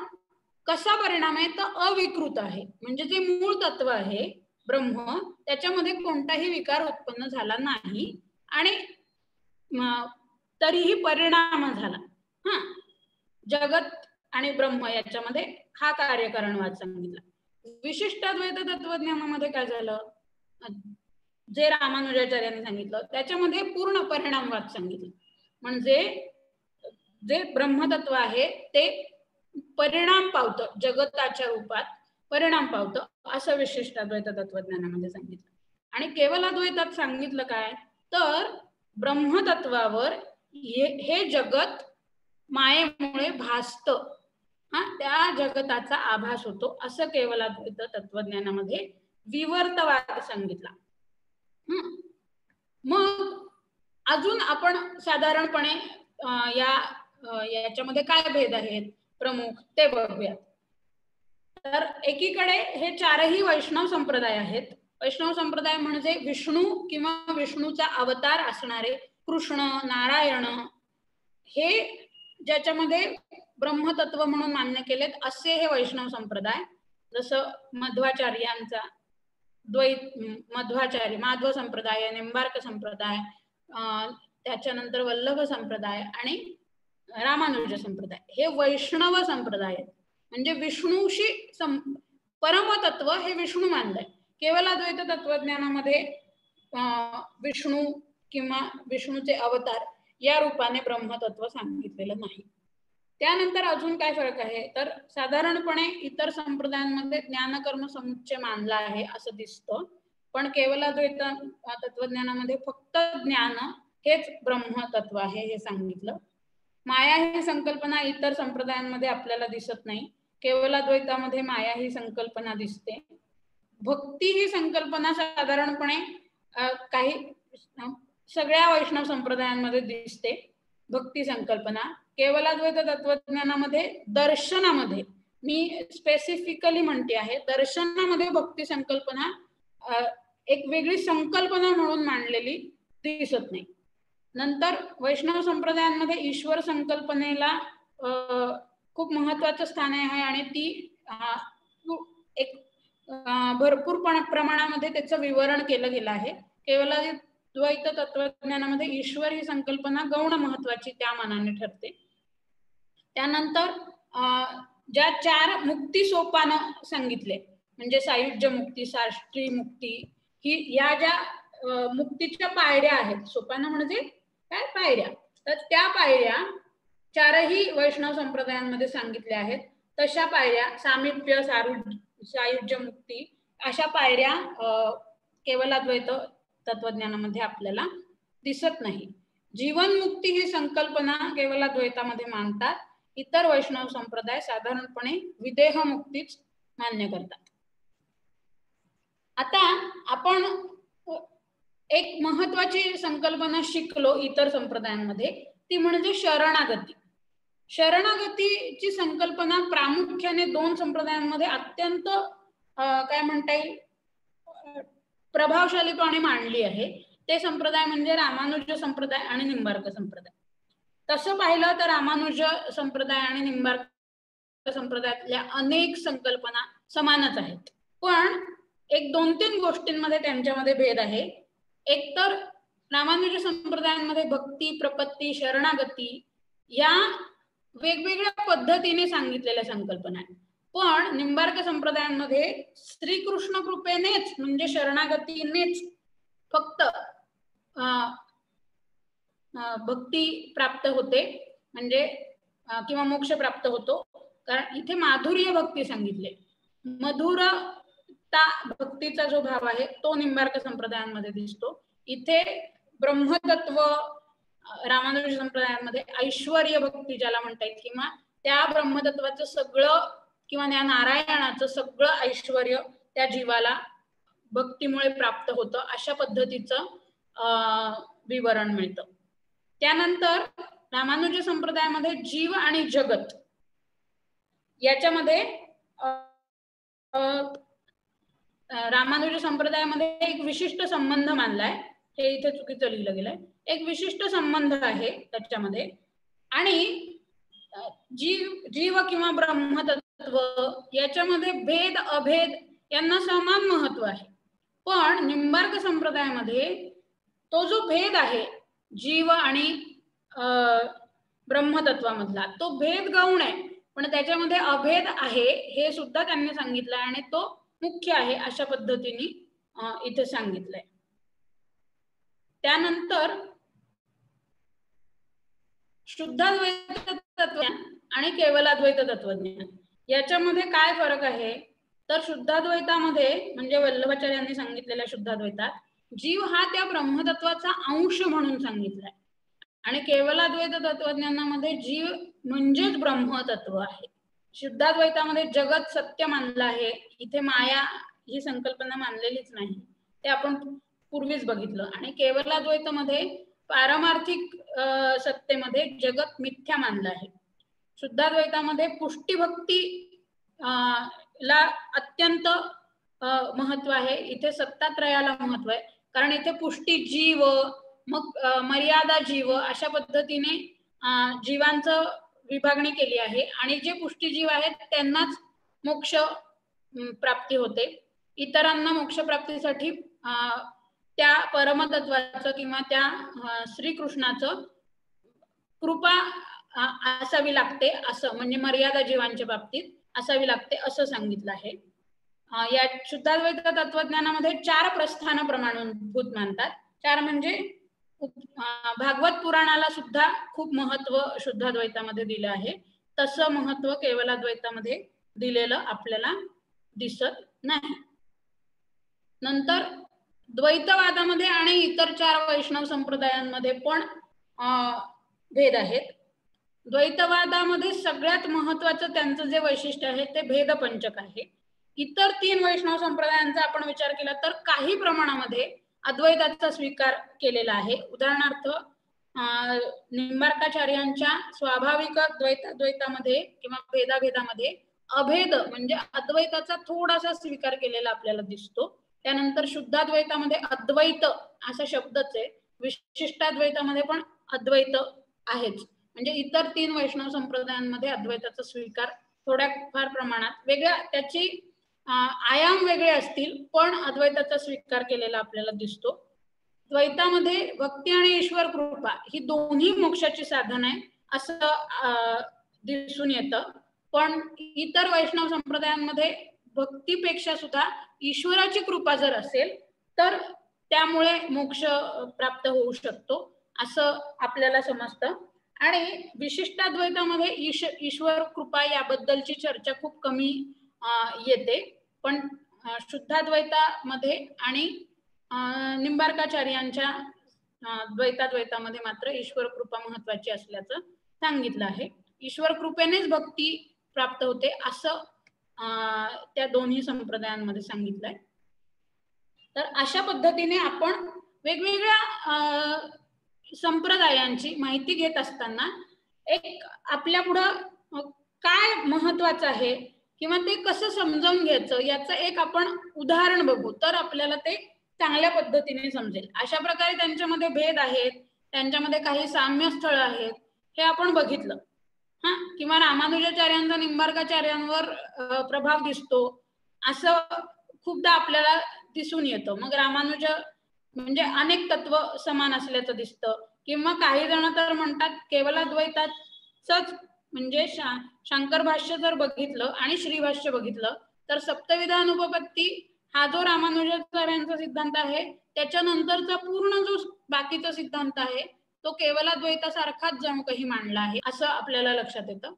कसा परिणाम आहे तर अविकृत आहे. म्हणजे जे मूळ तत्व आहे ब्रह्म त्याच्यामध्ये कोणताही विकार उत्पन्न झाला नाही आणि तरीही परिणाम झाला. जगत आणि ब्रह्म याच्यामध्ये हा कार्यकारणवाद सांगितला. विशिष्टाद्वैत तत्वज्ञानामध्ये काय झालं, जे रामानुजाचार्यांनी सांगितलं त्याच्यामध्ये पूर्ण परिणामवाद सांगितलं. म्हणजे जे ब्रह्मतत्व आहे ते परिणाम पावतं, जगताच्या रूपात परिणाम पावतं, असं विशिष्टाद्वैत तत्वज्ञानामध्ये सांगितलं. आणि केवलाद्वैतात सांगितलं काय तर ब्रह्मतत्वावर हे जगत मायेमुळे भासतं, त्या जगताचा आभास होतो, असं केवलाद्वैत तत्वज्ञानामध्ये विवर्तवाद सांगितला. मग अजून आपण साधारणपणे याच्यामध्ये काय भेद आहेत प्रमुख ते बघूया. तर एकीकडे हे चारही वैष्णव संप्रदाय आहेत. वैष्णव संप्रदाय म्हणजे विष्णू किंवा विष्णूचा अवतार असणारे कृष्ण, नारायण हे ज्याच्यामध्ये ब्रह्मतत्व म्हणून मान्य केलेत असे हे वैष्णव संप्रदाय. जसं मध्वाचार्यांचा मध्वाचार्य माधव संप्रदाय, निंबार्क संप्रदाय, त्याच्यानंतर वल्लभ संप्रदाय आणि रामानुज संप्रदाय हे वैष्णव संप्रदाय आहेत. म्हणजे विष्णूशी परमतत्व हे विष्णू मानलंय. केवलाद्वैत तत्वज्ञानामध्ये विष्णू किंवा विष्णूचे अवतार या रूपाने ब्रह्मतत्व सांगितलेलं नाही. त्यानंतर अजून काय फरक आहे तर साधारणपणे इतर संप्रदायांमध्ये ज्ञानकर्म समुच्चय मानला आहे असं दिसतं, पण केवलाद्वैत तत्वज्ञानामध्ये फक्त ज्ञान हेच ब्रह्मतत्व आहे हे सांगितलं. माया ही संकल्पना इतर संप्रदायांमध्ये आपल्याला दिसत नाही, केवलाद्वैतामध्ये माया ही संकल्पना दिसते. भक्ती ही संकल्पना साधारणपणे काही सगळ्या वैष्णव संप्रदायांमध्ये दिसते भक्ती संकल्पना. केवलाद्वैत तत्वज्ञानामध्ये दर्शनामध्ये, मी स्पेसिफिकली म्हणते आहे, दर्शनामध्ये भक्ती संकल्पना एक वेगळी संकल्पना म्हणून मांडलेली दिसत नाही. नंतर वैष्णव संप्रदायांमध्ये ईश्वर संकल्पनेला खूप महत्वाचं स्थान आहे आणि ती एक भरपूर प्रमाणामध्ये त्याचं विवरण केलं गेलं आहे. केवलाद्वैत तत्वज्ञानामध्ये ईश्वर ही संकल्पना गौण महत्वाची त्या मानाने ठरते. त्यानंतर ज्या 4 मुक्ती सोपान सांगितले म्हणजे सायुज्य मुक्ती, साष्टी मुक्ती, ही या ज्या मुक्तीच्या पायऱ्या आहेत, सोपान म्हणजे काय पायऱ्या, तर त्या पायऱ्या 4ही वैष्णव संप्रदायांमध्ये सांगितल्या आहेत. तशा पायऱ्या सामिप्य, सायुज्य मुक्ती अशा पायऱ्या केवलाद्वैत तत्वज्ञानामध्ये आपल्याला दिसत नाही. जीवन मुक्ती ही संकल्पना केवलाद्वैतामध्ये मानतात. इतर वैष्णव संप्रदाय साधारणपणे विदेह मुक्तीच मान्य करतात. आता आपण एक महत्वाची संकल्पना शिकलो इतर संप्रदायांमध्ये, ती म्हणजे शरणागती. शरणागतीची संकल्पना प्रामुख्याने 2 संप्रदायांमध्ये अत्यंत काय म्हणता येईल प्रभावशालीपणे मांडली आहे ते संप्रदाय म्हणजे रामानुज संप्रदाय आणि निंबार्क संप्रदाय. तसं पाहिलं तर रामानुज संप्रदाय आणि निंबार्क संप्रदायातल्या अनेक संकल्पना समानच आहेत, पण एक 2-3 गोष्टींमध्ये त्यांच्यामध्ये भेद आहे. एक तर रामानुज संप्रदायांमध्ये भक्ती, प्रपत्ती, शरणागती या वेगवेगळ्या पद्धतीने सांगितलेल्या संकल्पना आहेत, पण निंबार्क संप्रदायांमध्ये श्रीकृष्ण कृपेनेच म्हणजे शरणागतीनेच फक्त भक्ती प्राप्त होते म्हणजे किंवा मोक्ष प्राप्त होतो. कारण इथे माधुर्य भक्ती सांगितले, मधुरता भक्तीचा जो भाव आहे तो निंबार्क संप्रदायांमध्ये दिसतो. इथे ब्रह्मतत्व रामानुज संप्रदायांमध्ये ऐश्वर्य भक्ती ज्याला म्हणता येईल किंवा त्या ब्रह्मतत्वाचं सगळं किंवा त्या नारायणाचं सगळं ऐश्वर्य त्या जीवाला भक्तीमुळे प्राप्त होतं, अशा पद्धतीचं विवरण मिळतं. त्यानंतर रामानुज संप्रदायामध्ये जीव आणि जगत याच्यामध्ये रामानुज संप्रदायामध्ये एक विशिष्ट संबंध मानलाय, हे इथे चुकीचं लिहिलं गेलंय. एक विशिष्ट संबंध आहे त्याच्यामध्ये आणि जीव किंवा ब्रह्मतत्व याच्यामध्ये भेद अभेद यांना समान महत्व आहे. पण निंबार्क संप्रदायामध्ये तो जो भेद आहे जीव आणि ब्रह्मतत्वामधला तो भेद गौण आहे, पण त्याच्यामध्ये अभेद आहे हे सुद्धा त्यांनी सांगितलं आणि तो मुख्य आहे अशा पद्धतीने इथे सांगितलंय. त्यानंतर शुद्धाद्वैत तत्वज्ञान आणि केवलाद्वैत तत्वज्ञान याच्यामध्ये काय फरक आहे तर शुद्धाद्वैतामध्ये म्हणजे वल्लभाचार्यांनी सांगितलेल्या शुद्धाद्वैतात जीव हा त्या ब्रह्मतत्वाचा अंश म्हणून सांगितलाय आणि केवलाद्वैत तत्वज्ञानामध्ये जीव म्हणजेच ब्रह्मतत्व आहे. शुद्धाद्वैतामध्ये जगत सत्य मानलं आहे, इथे माया ही संकल्पना मानलेलीच नाही, ते आपण पूर्वीच बघितलं. आणि केवलाद्वैतामध्ये पारमार्थिक सत्तेमध्ये जगत मिथ्या मानलं आहे. शुद्धाद्वैतामध्ये पुष्टीभक्ती ला अत्यंत महत्व आहे, इथे सत्तात्रयाला महत्व आहे, कारण इथे पुष्टी जीव मग मर्यादा जीव अशा पद्धतीने जीवांचं विभागणी केली आहे आणि जे पुष्टीजीव आहेत त्यांनाच मोक्ष प्राप्ती होते. इतरांना मोक्ष प्राप्तीसाठी त्या परमतत्वाचं किंवा त्या श्रीकृष्णाचं कृपा असावी लागते, असं म्हणजे मर्यादा जीवांच्या बाबतीत असावी लागते असं सांगितलं आहे. या शुद्धाद्वैत तत्वज्ञानामध्ये 4 प्रस्थान प्रमाणभूत मानतात. 4 म्हणजे भागवत पुराणाला सुद्धा खूप महत्व शुद्धाद्वैतामध्ये दिलं आहे, तसं महत्व केवलाद्वैतामध्ये दिलेलं आपल्याला दिसत नाही. नंतर द्वैतवादामध्ये आणि इतर 4 वैष्णव संप्रदायांमध्ये पण भेद आहेत. द्वैतवादामध्ये सगळ्यात महत्वाचं त्यांचं जे वैशिष्ट्य आहे ते भेदपंचक आहे. इतर 3 वैष्णव संप्रदायांचा आपण विचार केला तर काही प्रमाणामध्ये अद्वैताचा स्वीकार केलेला आहे. उदाहरणार्थ निंबार्काचार्यांच्या स्वाभाविक द्वैतामध्ये किंवा भेदाभेदामध्ये अभेद म्हणजे अद्वैताचा थोडासा स्वीकार केलेला आपल्याला दिसतो. त्यानंतर शुद्धाद्वैतामध्ये अद्वैत असा शब्दच आहे, विशिष्टाद्वैतामध्ये पण अद्वैत आहेच. म्हणजे इतर 3 वैष्णव संप्रदायांमध्ये अद्वैताचा स्वीकार थोड्या फार प्रमाणात वेगळ्या, त्याची आयाम वेगळे असतील पण अद्वैताचा स्वीकार केलेला आपल्याला दिसतो. द्वैतामध्ये भक्ती आणि ईश्वर कृपा ही दोन्ही मोक्षाची साधन आहे असं दिसून येतं, पण इतर वैष्णव संप्रदायांमध्ये भक्तीपेक्षा सुद्धा ईश्वराची कृपा जर असेल तर त्यामुळे मोक्ष प्राप्त होऊ शकतो असं आपल्याला समजतं. आणि विशिष्टाद्वैतामध्ये ईश्वर कृपा याबद्दलची चर्चा खूप कमी येते, पण शुद्धाद्वैतामध्ये आणि निंबार्काचार्यांच्या द्वैताद्वैतामध्ये मात्र ईश्वर कृपा महत्वाची असल्याचं सांगितलं आहे. ईश्वर कृपेनेच भक्ती प्राप्त होते असं त्या दोन्ही संप्रदायांमध्ये सांगितलंय. तर अशा पद्धतीने आपण वेगवेगळ्या संप्रदायांची माहिती घेत असताना एक आपल्या पुढं काय महत्वाचं आहे किंवा ते कसं समजावून घ्यायचं याचं एक आपण उदाहरण बघू, तर आपल्याला ते चांगल्या पद्धतीने समजेल. अशा प्रकारे त्यांच्यामध्ये भेद आहेत, त्यांच्यामध्ये काही साम्य स्थळ आहेत, हे आपण बघितलं. हा, किंवा रामानुजाचार्यांचा निंबार्काचार्यांवर प्रभाव दिसतो असं खूपदा आपल्याला दिसून येतं. मग रामानुज म्हणजे अनेक तत्व समान असल्याचं दिसतं, किंवा काही जण तर म्हणतात केवलाद्वैताचंच म्हणजे शंकर भाष्य जर बघितलं आणि श्रीभाष्य बघितलं तर सप्तविधानुपपत्ती हा जो रामानुजाचार्यांचा सिद्धांत आहे त्याच्यानंतरचा पूर्ण जो बाकीचा सिद्धांत आहे तो केवलाद्वैतासारखाच जणू काही मांडला आहे असं आपल्याला लक्षात येतं.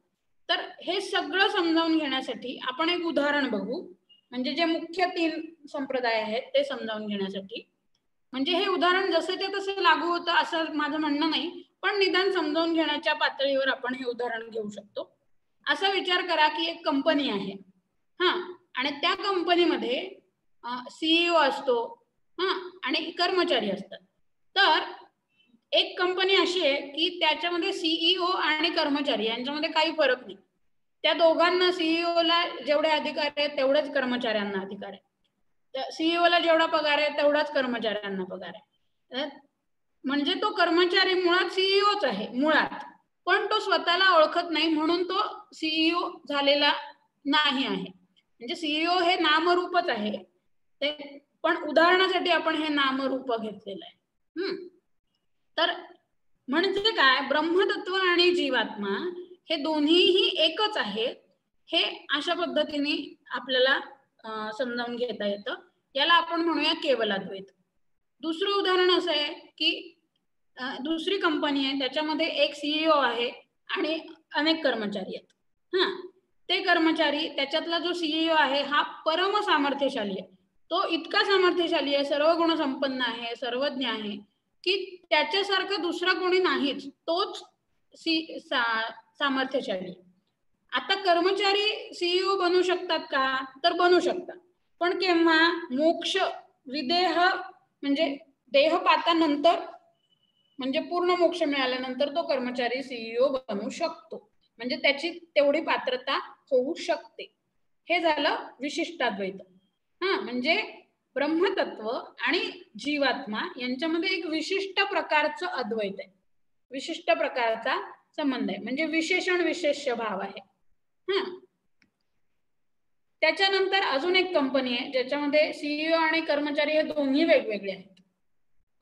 तर हे सगळं समजावून घेण्यासाठी आपण एक उदाहरण बघू, म्हणजे जे मुख्य 3 संप्रदाय आहेत ते समजावून घेण्यासाठी. म्हणजे हे उदाहरण जसंच्या तसं लागू होतं असं माझं म्हणणं नाही, पण निदान समजावून घेण्याच्या पातळीवर आपण हे उदाहरण घेऊ शकतो. असा विचार करा की एक कंपनी आहे, हा, आणि त्या कंपनीमध्ये सीईओ असतो, हा, आणि कर्मचारी असतात. तर एक कंपनी अशी आहे की त्याच्यामध्ये सीईओ आणि कर्मचारी यांच्यामध्ये काही फरक नाही. त्या दोघांना, सीईओला जेवढे अधिकार आहेत तेवढेच कर्मचाऱ्यांना अधिकार आहे. सीईओला जेवढा पगार आहे तेवढाच कर्मचाऱ्यांना पगार आहे. म्हणजे तो कर्मचारी मुळात सीईओच आहे मुळात, पण तो स्वतःला ओळखत नाही म्हणून तो सीईओ झालेला नाही आहे. म्हणजे सीईओ हे नामरूपच आहे ते, पण उदाहरणासाठी आपण हे नामरूप घेतलेलं आहे. तर म्हणजे काय, ब्रह्मतत्व आणि जीवात्मा हे दोन्हीही एकच आहेत, हे अशा पद्धतीने आपल्याला समजावून घेता येतं. याला आपण म्हणूया केवलाद्वैत. दुसरं उदाहरण असं आहे की दुसरी कंपनी आहे, त्याच्यामध्ये एक सीईओ आहे आणि अनेक कर्मचारी आहेत. हा, ते कर्मचारी, त्याच्यातला जो सीईओ आहे हा परम सामर्थ्यशाली आहे. तो इतका सामर्थ्यशाली आहे, सर्व गुण संपन्न आहे, सर्वज्ञ आहे की त्याच्यासारखं दुसरा कोणी नाहीच, तोच सामर्थ्यशाली. आता कर्मचारी सीईओ बनू शकतात का, तर बनू शकतात, पण केव्हा, मोक्ष विदेह म्हणजे देहपातानंतर, म्हणजे पूर्ण मोक्ष मिळाल्यानंतर तो कर्मचारी सीईओ बनू शकतो, म्हणजे त्याची तेवढी पात्रता होऊ शकते. हे झालं विशिष्टाद्वैत. हा, म्हणजे ब्रह्मतत्व आणि जीवात्मा यांच्यामध्ये एक विशिष्ट प्रकारचं अद्वैत आहे, विशिष्ट प्रकारचा संबंध आहे, म्हणजे विशेषण विशेष्य भाव आहे. हा, त्याच्यानंतर अजून एक कंपनी आहे ज्याच्यामध्ये सीईओ आणि कर्मचारी हे दोन्ही वेगवेगळे आहेत.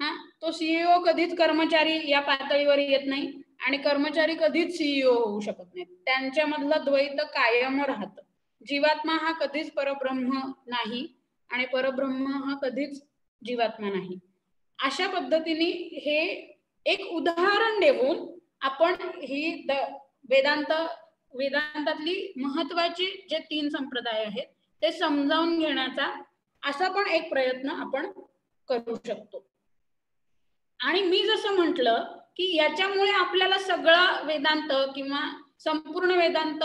हा, तो सीईओ कधीच कर्मचारी या पातळीवर येत नाही आणि कर्मचारी कधीच सीईओ होऊ शकत नाही, त्यांच्यामधलं द्वैत कायम राहतं. जीवात्मा हा कधीच परब्रह्म नाही आणि परब्रह्म हा कधीच जीवात्मा नाही. अशा पद्धतीने हे एक उदाहरण देऊन आपण ही वेदांतातली महत्वाची जे 3 संप्रदाय आहेत ते समजावून घेण्याचा असा पण एक प्रयत्न आपण करू शकतो. आणि मी जसं म्हटलं की याच्यामुळे आपल्याला सगळं वेदांत किंवा संपूर्ण वेदांत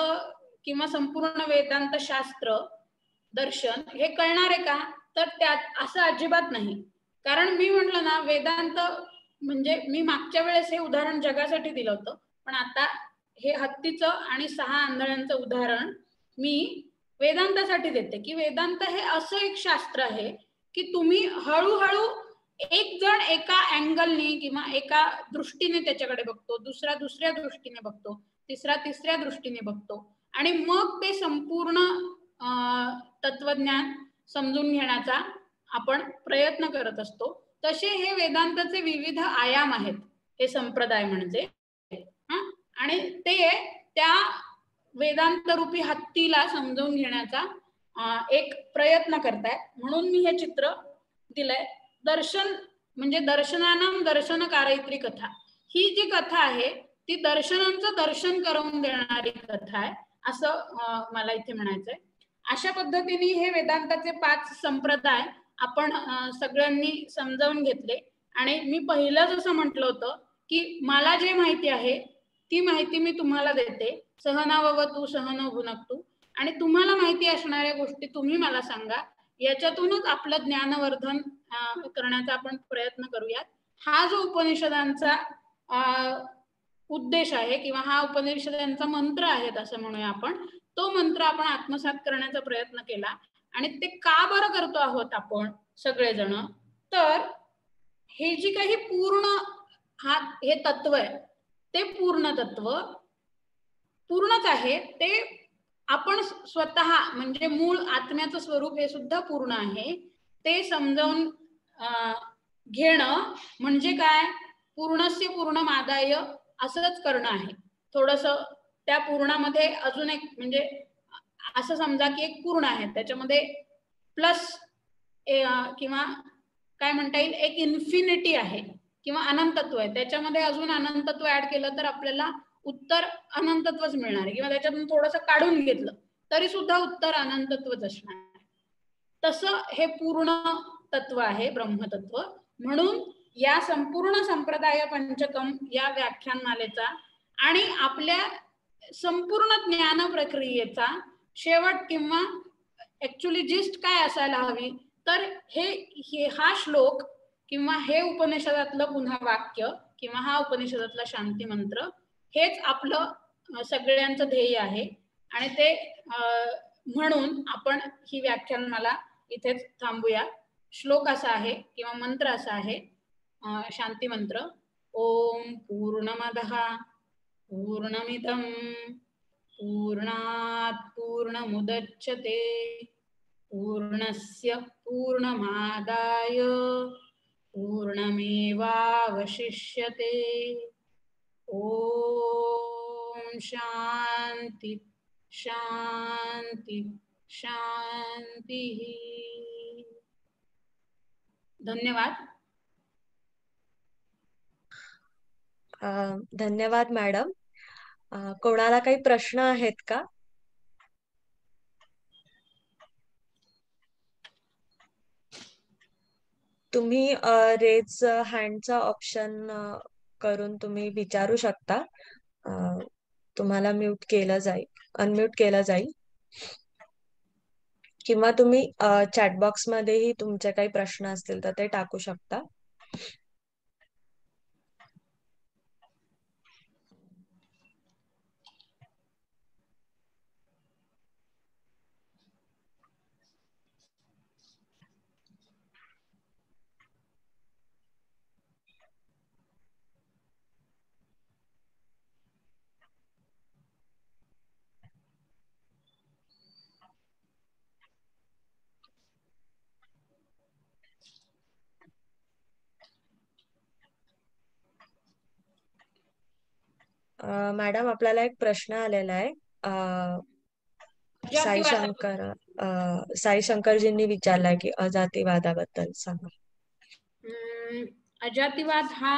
किंवा संपूर्ण वेदांत शास्त्र दर्शन हे कळणार आहे का, तर त्यात असं अजिबात नाही. कारण मी म्हटलं ना, वेदांत म्हणजे मी मागच्या वेळेस हे उदाहरण जगासाठी दिलं होतं, पण आता हे हत्तीचं आणि 6 आंधळ्यांचं उदाहरण मी वेदांतासाठी देते की वेदांत हे असं एक शास्त्र आहे की तुम्ही हळूहळू एक जण एका अँगलने किंवा एका दृष्टीने त्याच्याकडे बघतो, दुसरा दुसऱ्या दृष्टीने बघतो, तिसरा तिसऱ्या दृष्टीने बघतो आणि मग ते संपूर्ण तत्वज्ञान समजून घेण्याचा आपण प्रयत्न करत असतो. तसे हे वेदांताचे विविध आयाम आहेत, हे संप्रदाय म्हणजे. आणि ते त्या वेदांत रूपी हत्तीला समजून घेण्याचा एक प्रयत्न करतायत, म्हणून मी हे चित्र दिलंय. दर्शन म्हणजे दर्शनानाम दर्शन कारयित्री कथा, ही जी कथा आहे ती दर्शनांचं दर्शन करून देणारी कथा आहे असं मला इथे म्हणायचंय. अशा पद्धतीने हे वेदांताचे 5 संप्रदाय आपण सगळ्यांनी समजावून घेतले. आणि मी पहिलं जसं म्हटलं होतं की मला जे माहिती आहे ती माहिती मी तुम्हाला देते, सहनाववतु सहनो भुनक्तु, आणि तुम्हाला माहिती असणाऱ्या गोष्टी तुम्ही मला सांगा, याच्यातूनच आपलं ज्ञानवर्धन करण्याचा आपण प्रयत्न करूयात. हा जो उपनिषदांचा उद्देश आहे किंवा हा उपनिषदांचा मंत्र आहे असं म्हणूया आपण, तो मंत्र आपण आत्मसात करण्याचा प्रयत्न केला. आणि ते का बरं करतो आहोत आपण सगळेजण, तर हे जी काही पूर्ण हे तत्व आहे ते पूर्ण तत्व पूर्णच आहे. ते आपण स्वतः म्हणजे मूळ आत्म्याचं स्वरूप हे सुद्धा पूर्ण आहे. ते समजावून घेणं म्हणजे काय, पूर्णस्य पूर्णमादाय असंच करणं आहे. थोडस त्या पूर्णामध्ये अजून एक म्हणजे असं समजा की एक पूर्ण आहे, त्याच्यामध्ये प्लस किंवा काय म्हणता येईल एक इन्फिनिटी आहे किंवा अनंतत्व आहे, त्याच्यामध्ये अजून अनंतत्व ऍड केलं तर आपल्याला उत्तर अनंतत्वच मिळणार आहे. किंवा त्याच्यातून थोडंसं काढून घेतलं तरी सुद्धा उत्तर अनंतत्वच असणार आहे. तसं हे पूर्ण तत्व आहे ब्रह्मतत्व. म्हणून या संपूर्ण संप्रदाय पंचकम या व्याख्यानमालेचा आणि आपल्या संपूर्ण ज्ञान प्रक्रियेचा शेवट किंवा ऍक्च्युली जिस्ट काय असायला हवी, तर हे हा श्लोक किंवा हे उपनिषदातलं पुन्हा वाक्य किंवा हा उपनिषदातला शांती मंत्र हेच आपलं सगळ्यांचं ध्येय आहे. आणि ते म्हणून आपण ही व्याख्यानमाला इथेच थांबूया. श्लोक असा आहे किंवा मंत्र असा आहे, शांती मंत्र. ओम पूर्णमदः पूर्णमिदं पूर्णात् पूर्णमुदच्यते पूर्णस्य पूर्णमादाय पूर्णमेवावशिष्यते. ओम शांति शांति शांति. धन्यवाद. धन्यवाद मॅडम. कोणाला काही प्रश्न आहेत का? तुम्ही रेज हँडचा ऑप्शन करून तुम्ही विचारू शकता. तुम्हाला म्यूट केलं जाईल, अनम्यूट केलं जाईल. किंवा तुम्ही चॅटबॉक्स मध्येही तुमचे काही प्रश्न असतील तर ते टाकू शकता. मॅडम आपल्याला एक प्रश्न आलेला आहे. साई शंकरजींनी विचारलाय की अजातीवादाबद्दल सांगा. अजातीवाद हा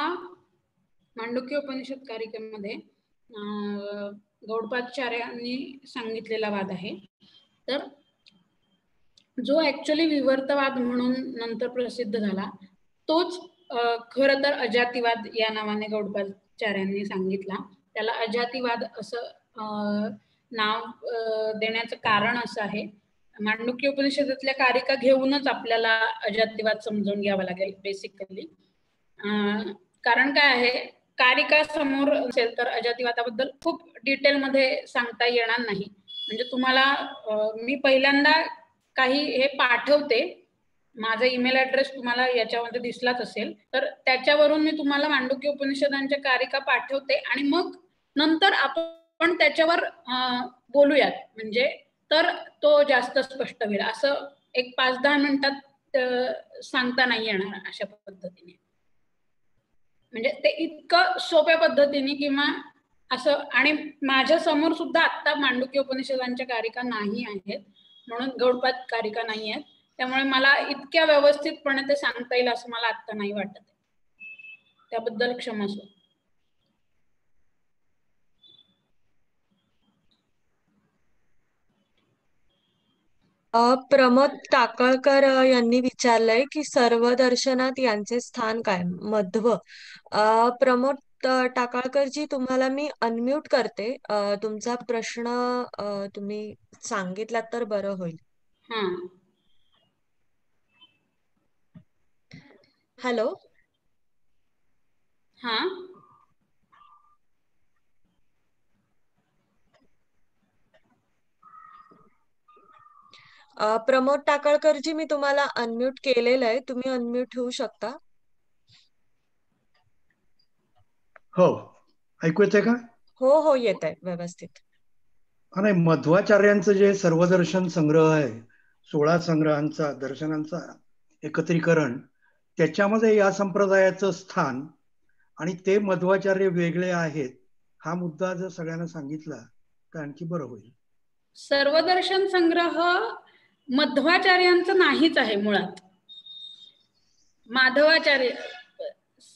मांडुक्य उपनिषद कारिकेमध्ये गौडपादाचार्यांनी सांगितलेला वाद आहे. तर जो ऍक्च्युअली विवर्तवाद म्हणून नंतर प्रसिद्ध झाला तोच खरं तर अजातीवाद या नावाने गौडपादाचार्यांनी सांगितला. त्याला अजातीवाद असं नाव देण्याचं कारण असं आहे, मांडुक्य उपनिषदातल्या कारिका घेऊनच आपल्याला अजातीवाद समजून घ्यावा लागेल बेसिकली. कारण काय आहे, कारिका समोर असेल तर अजातीवादाबद्दल खूप डिटेलमध्ये सांगता येणार नाही. म्हणजे तुम्हाला मी पहिल्यांदा काही हे पाठवते, माझा ईमेल ऍड्रेस तुम्हाला याच्यामध्ये दिसलाच असेल, तर त्याच्यावरून मी तुम्हाला मांडुक्य उपनिषदांच्या कारिका पाठवते आणि मग नंतर आपण त्याच्यावर बोलूयात. म्हणजे तर तो जास्त स्पष्ट होईल. असं एक 5-10 मिनिटात सांगता नाही येणार अशा पद्धतीने. म्हणजे ते इतकं सोप्या पद्धतीने किंवा असं. आणि माझ्या समोर सुद्धा आत्ता मांडुक्य उपनिषदांच्या कारिका नाही आहेत, म्हणून गौडपाद कारिका नाही आहेत, त्यामुळे मला इतक्या व्यवस्थितपणे ते सांगता येईल असं मला आत्ता नाही वाटत. त्याबद्दल क्षमस्व. प्रमोद टाकळकर यांनी विचारलंय की सर्व दर्शनात यांचे स्थान काय? मध्व. प्रमोद टाकळकरजी तुम्हाला मी अनम्यूट करते. तुमचा प्रश्न तुम्ही सांगितलात तर बरं होईल. हॅलो. हा, प्रमोद टाकळकरजी, मी तुम्हाला अनम्यूट केलेलं आहे, तुम्ही अनम्यूट होऊ शकता. हो, ऐकू येतंय का? हो हो, येत आहे व्यवस्थित. नाही, मध्वाचार्यांचं जे सर्वदर्शन संग्रह आहे, 16 संग्रहांचा दर्शनांचा एकत्रीकरण, त्याच्यामध्ये या संप्रदायाचं स्थान आणि ते मध्वाचार्य वेगळे आहेत, हा मुद्दा जर सगळ्यांना सांगितला तर आणखी बरं होईल. सर्वदर्शन संग्रह मध्वाचार्यांचं नाहीच आहे मुळात. माधवाचार्य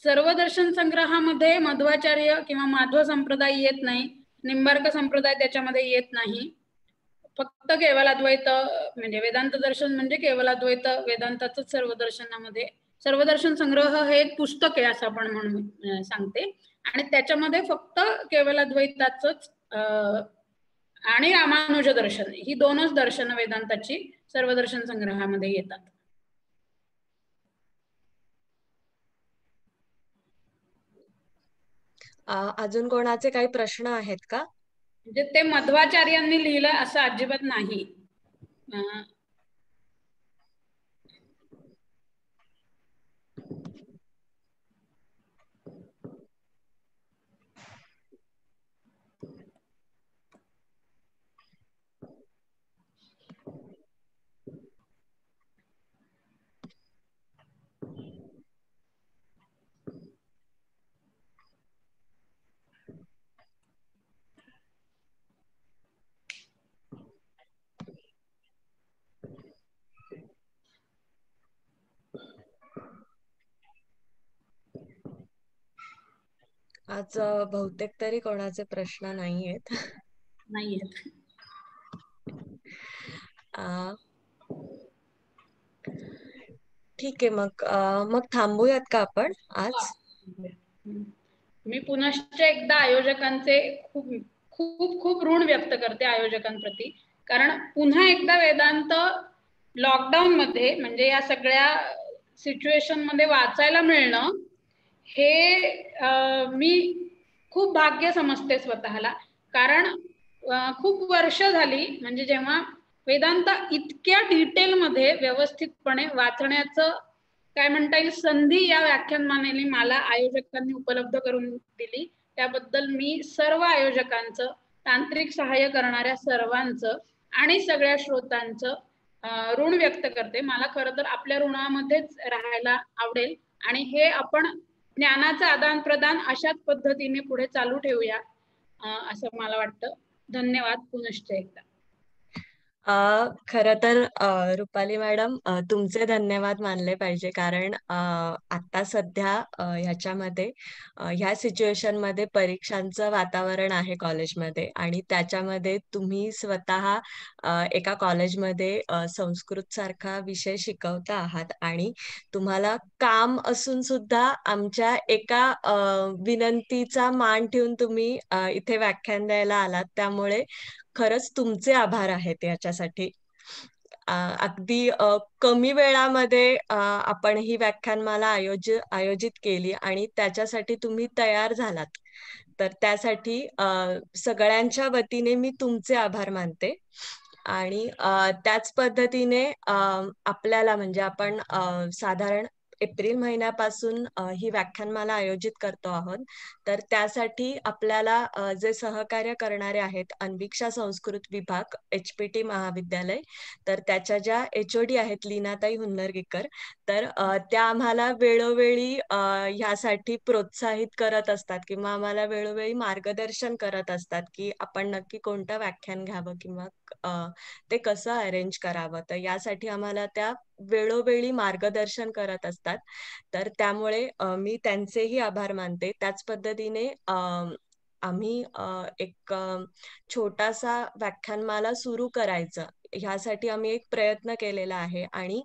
सर्वदर्शन संग्रहामध्ये मध्वाचार्य किंवा माधव संप्रदाय येत नाही, निंबार्क संप्रदाय त्याच्यामध्ये येत नाही. फक्त केवलाद्वैत म्हणजे वेदांत दर्शन म्हणजे केवलाद्वैत वेदांताच सर्वदर्शनामध्ये. सर्वदर्शन संग्रह हे एक पुस्तक आहे असं आपण म्हणून सांगते, आणि त्याच्यामध्ये फक्त केवलाद्वैताचंच आणि रामानुज दर्शन ही दोनच दर्शन वेदांताची सर्वदर्शन संग्रहामध्ये येतात. अजून कोणाचे काही प्रश्न आहेत का? म्हणजे ते मध्वाचार्यांनी लिहिलं असं अजिबात नाही. आज बहुतेक तरी कोणाचे प्रश्न नाहीयेत. नाहीयेत. ठीक आहे, मग थांबूयात का आपण आज? मी पुनश्च एकदा आयोजकांचे खूप खूप खूप ऋण व्यक्त करते आयोजकांप्रती, कारण पुन्हा एकदा वेदांत लॉकडाऊन मध्ये म्हणजे या सगळ्या सिच्युएशन मध्ये वाचायला मिळणं हे मी खूप भाग्य समजते स्वतःला. कारण खूप वर्ष झाली म्हणजे जेव्हा वेदांत इतक्या डिटेलमध्ये व्यवस्थितपणे वाचण्याचं काय म्हणता येईल संधी या व्याख्यानमालेने मला आयोजकांनी उपलब्ध करून दिली, त्याबद्दल मी सर्व आयोजकांचं, तांत्रिक सहाय्य करणाऱ्या सर्वांचं आणि सगळ्या श्रोतांचं ऋण व्यक्त करते. मला खरं तर आपल्या ऋणामध्येच राहायला आवडेल आणि हे आपण ज्ञानाचं आदान प्रदान अशाच पद्धतीने पुढे चालू ठेवूया असं मला वाटतं. धन्यवाद पुनश्च एकदा. खरं तर रुपाली मॅडम, तुमचे धन्यवाद मानले पाहिजे, कारण आता सध्या ह्याच्यामध्ये ह्या सिच्युएशन मध्ये परीक्षांचं वातावरण आहे कॉलेजमध्ये, आणि त्याच्यामध्ये तुम्ही स्वतः एका कॉलेजमध्ये संस्कृत सारखा विषय शिकवता आहात, आणि तुम्हाला काम असून सुद्धा आमच्या एका विनंतीचा मान ठेवून तुम्ही इथे व्याख्यान द्यायला आलात, त्यामुळे खरंच तुमचे आभार आहेत याच्यासाठी. अगदी कमी वेळामध्ये आपण ही व्याख्यानमाला आयोजित केली आणि त्याच्यासाठी तुम्ही तयार झालात, तर त्यासाठी सगळ्यांच्या वतीने मी तुमचे आभार मानते. आणि त्याच पद्धतीने आपल्याला म्हणजे आपण साधारण एप्रिल महिन्यापासून ही व्याख्यानमाला आयोजित करतो आहोत, तर त्यासाठी आपल्याला जे सहकार्य करणारे आहेत अन्वीक्षा संस्कृत विभाग HPT महाविद्यालय, तर त्याच्या ज्या HOD आहेत लीनाताई हुन्नरगीकर, तर त्या आम्हाला वेळोवेळी ह्यासाठी प्रोत्साहित करत असतात किंवा आम्हाला वेळोवेळी मार्गदर्शन करत असतात की आपण नक्की कोणतं व्याख्यान घ्यावं किंवा ते कसं अरेंज करावं. तर यासाठी आम्हाला त्या वेळोवेळी मार्गदर्शन करत असतात, तर त्यामुळे मी त्यांचेही आभार मानते. त्याच पद्धतीने आम्ही एक छोटासा व्याख्यानमाला सुरू करायचं ह्यासाठी आम्ही एक प्रयत्न केलेला आहे, आणि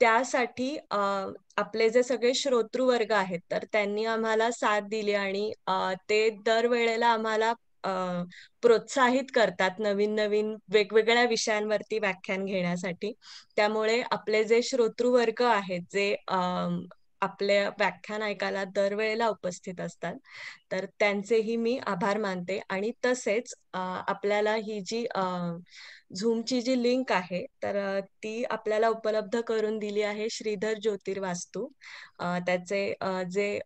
त्यासाठी आपले जे सगळे श्रोतृवर्ग आहेत तर त्यांनी आम्हाला साथ दिली आणि ते दरवेळेला आम्हाला प्रोत्साहित करतात नवीन नवीन वेगवेगळ्या विषयांवरती व्याख्यान घेण्यासाठी. त्यामुळे आपले जे श्रोतृवर्ग आहेत जे आपल्या व्याख्यान ऐकायला दरवेळेला उपस्थित असतात, तर त्यांचेही मी आभार मानते. आणि तसेच आपल्याला ही जी झूमची जी लिंक आहे, तर ती आपल्याला उपलब्ध करून दिली आहे श्रीधर ज्योतिर्वास्तू. त्याचे जे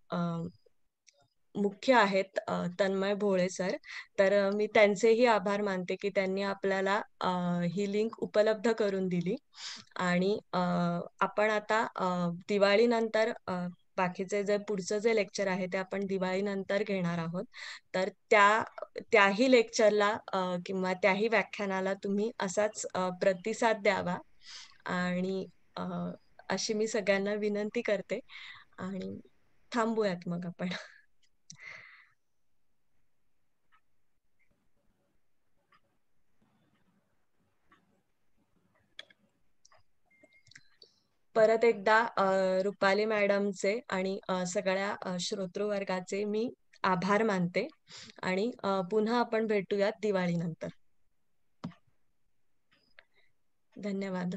मुख्य आहेत तन्मय भोळे सर. तर मी त्यांचेही आभार मानते की त्यांनी आपल्याला ही लिंक उपलब्ध करून दिली. आणि आपण आता दिवाळीनंतर बाकीचे जे पुढचं जे लेक्चर आहे ते आपण दिवाळीनंतर घेणार आहोत. तर त्याही लेक्चरला किंवा त्याही व्याख्यानाला तुम्ही असाच प्रतिसाद द्यावा, आणि अशी मी सगळ्यांना विनंती करते. आणि थांबूयात मग आपण. परत एकदा रुपाली मॅडमचे आणि सगळ्या श्रोतृवर्गाचे मी आभार मानते. आणि पुन्हा आपण भेटूयात दिवाळीनंतर. धन्यवाद.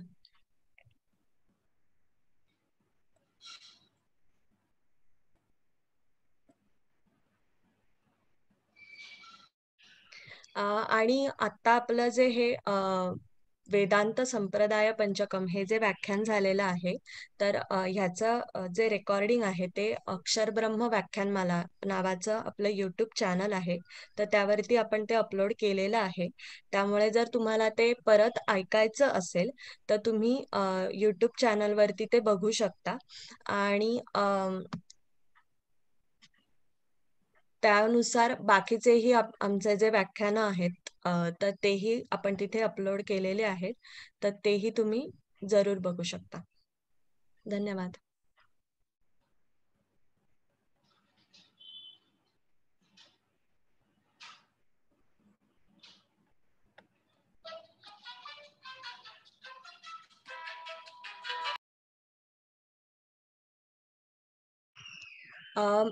आणि आता आपलं जे हे वेदांत संप्रदाय पंचकम हे जे व्याख्यान झालेलं आहे, तर ह्याचं जे रेकॉर्डिंग आहे ते अक्षरब्रह्म व्याख्यानमाला नावाचं आपलं YouTube चॅनल आहे, तर त्यावरती आपण ते अपलोड केलेलं आहे. त्यामुळे जर तुम्हाला ते परत ऐकायचं असेल तर तुम्ही YouTube चॅनलवरती ते बघू शकता. आणि त्यानुसार बाकीचेही आमचे जे व्याख्यानं आहेत तर तेही आपण तिथे अपलोड केलेले आहेत, तर तेही तुम्ही जरूर बघू शकता. धन्यवाद.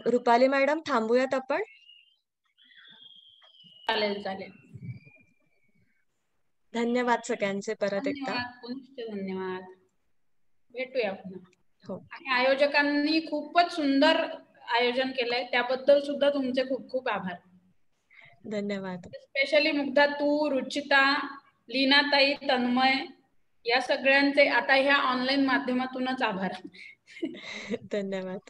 रुपाली मॅडम, थांबूयात आपण. चालेल चालेल. धन्यवाद सगळ्यांचे परत एकदा. धन्यवाद, पुनश्च धन्यवाद. भेटूया पुन्हा. हो. आणि आयोजकांनी खूपच सुंदर आयोजन केलंय, त्याबद्दल सुद्धा तुमचे खूप खूप आभार. धन्यवाद. स्पेशली मुग्धा, तू, रुचिता, लीनाताई, तन्मय या सगळ्यांचे आता ह्या ऑनलाईन माध्यमातूनच आभार. धन्यवाद.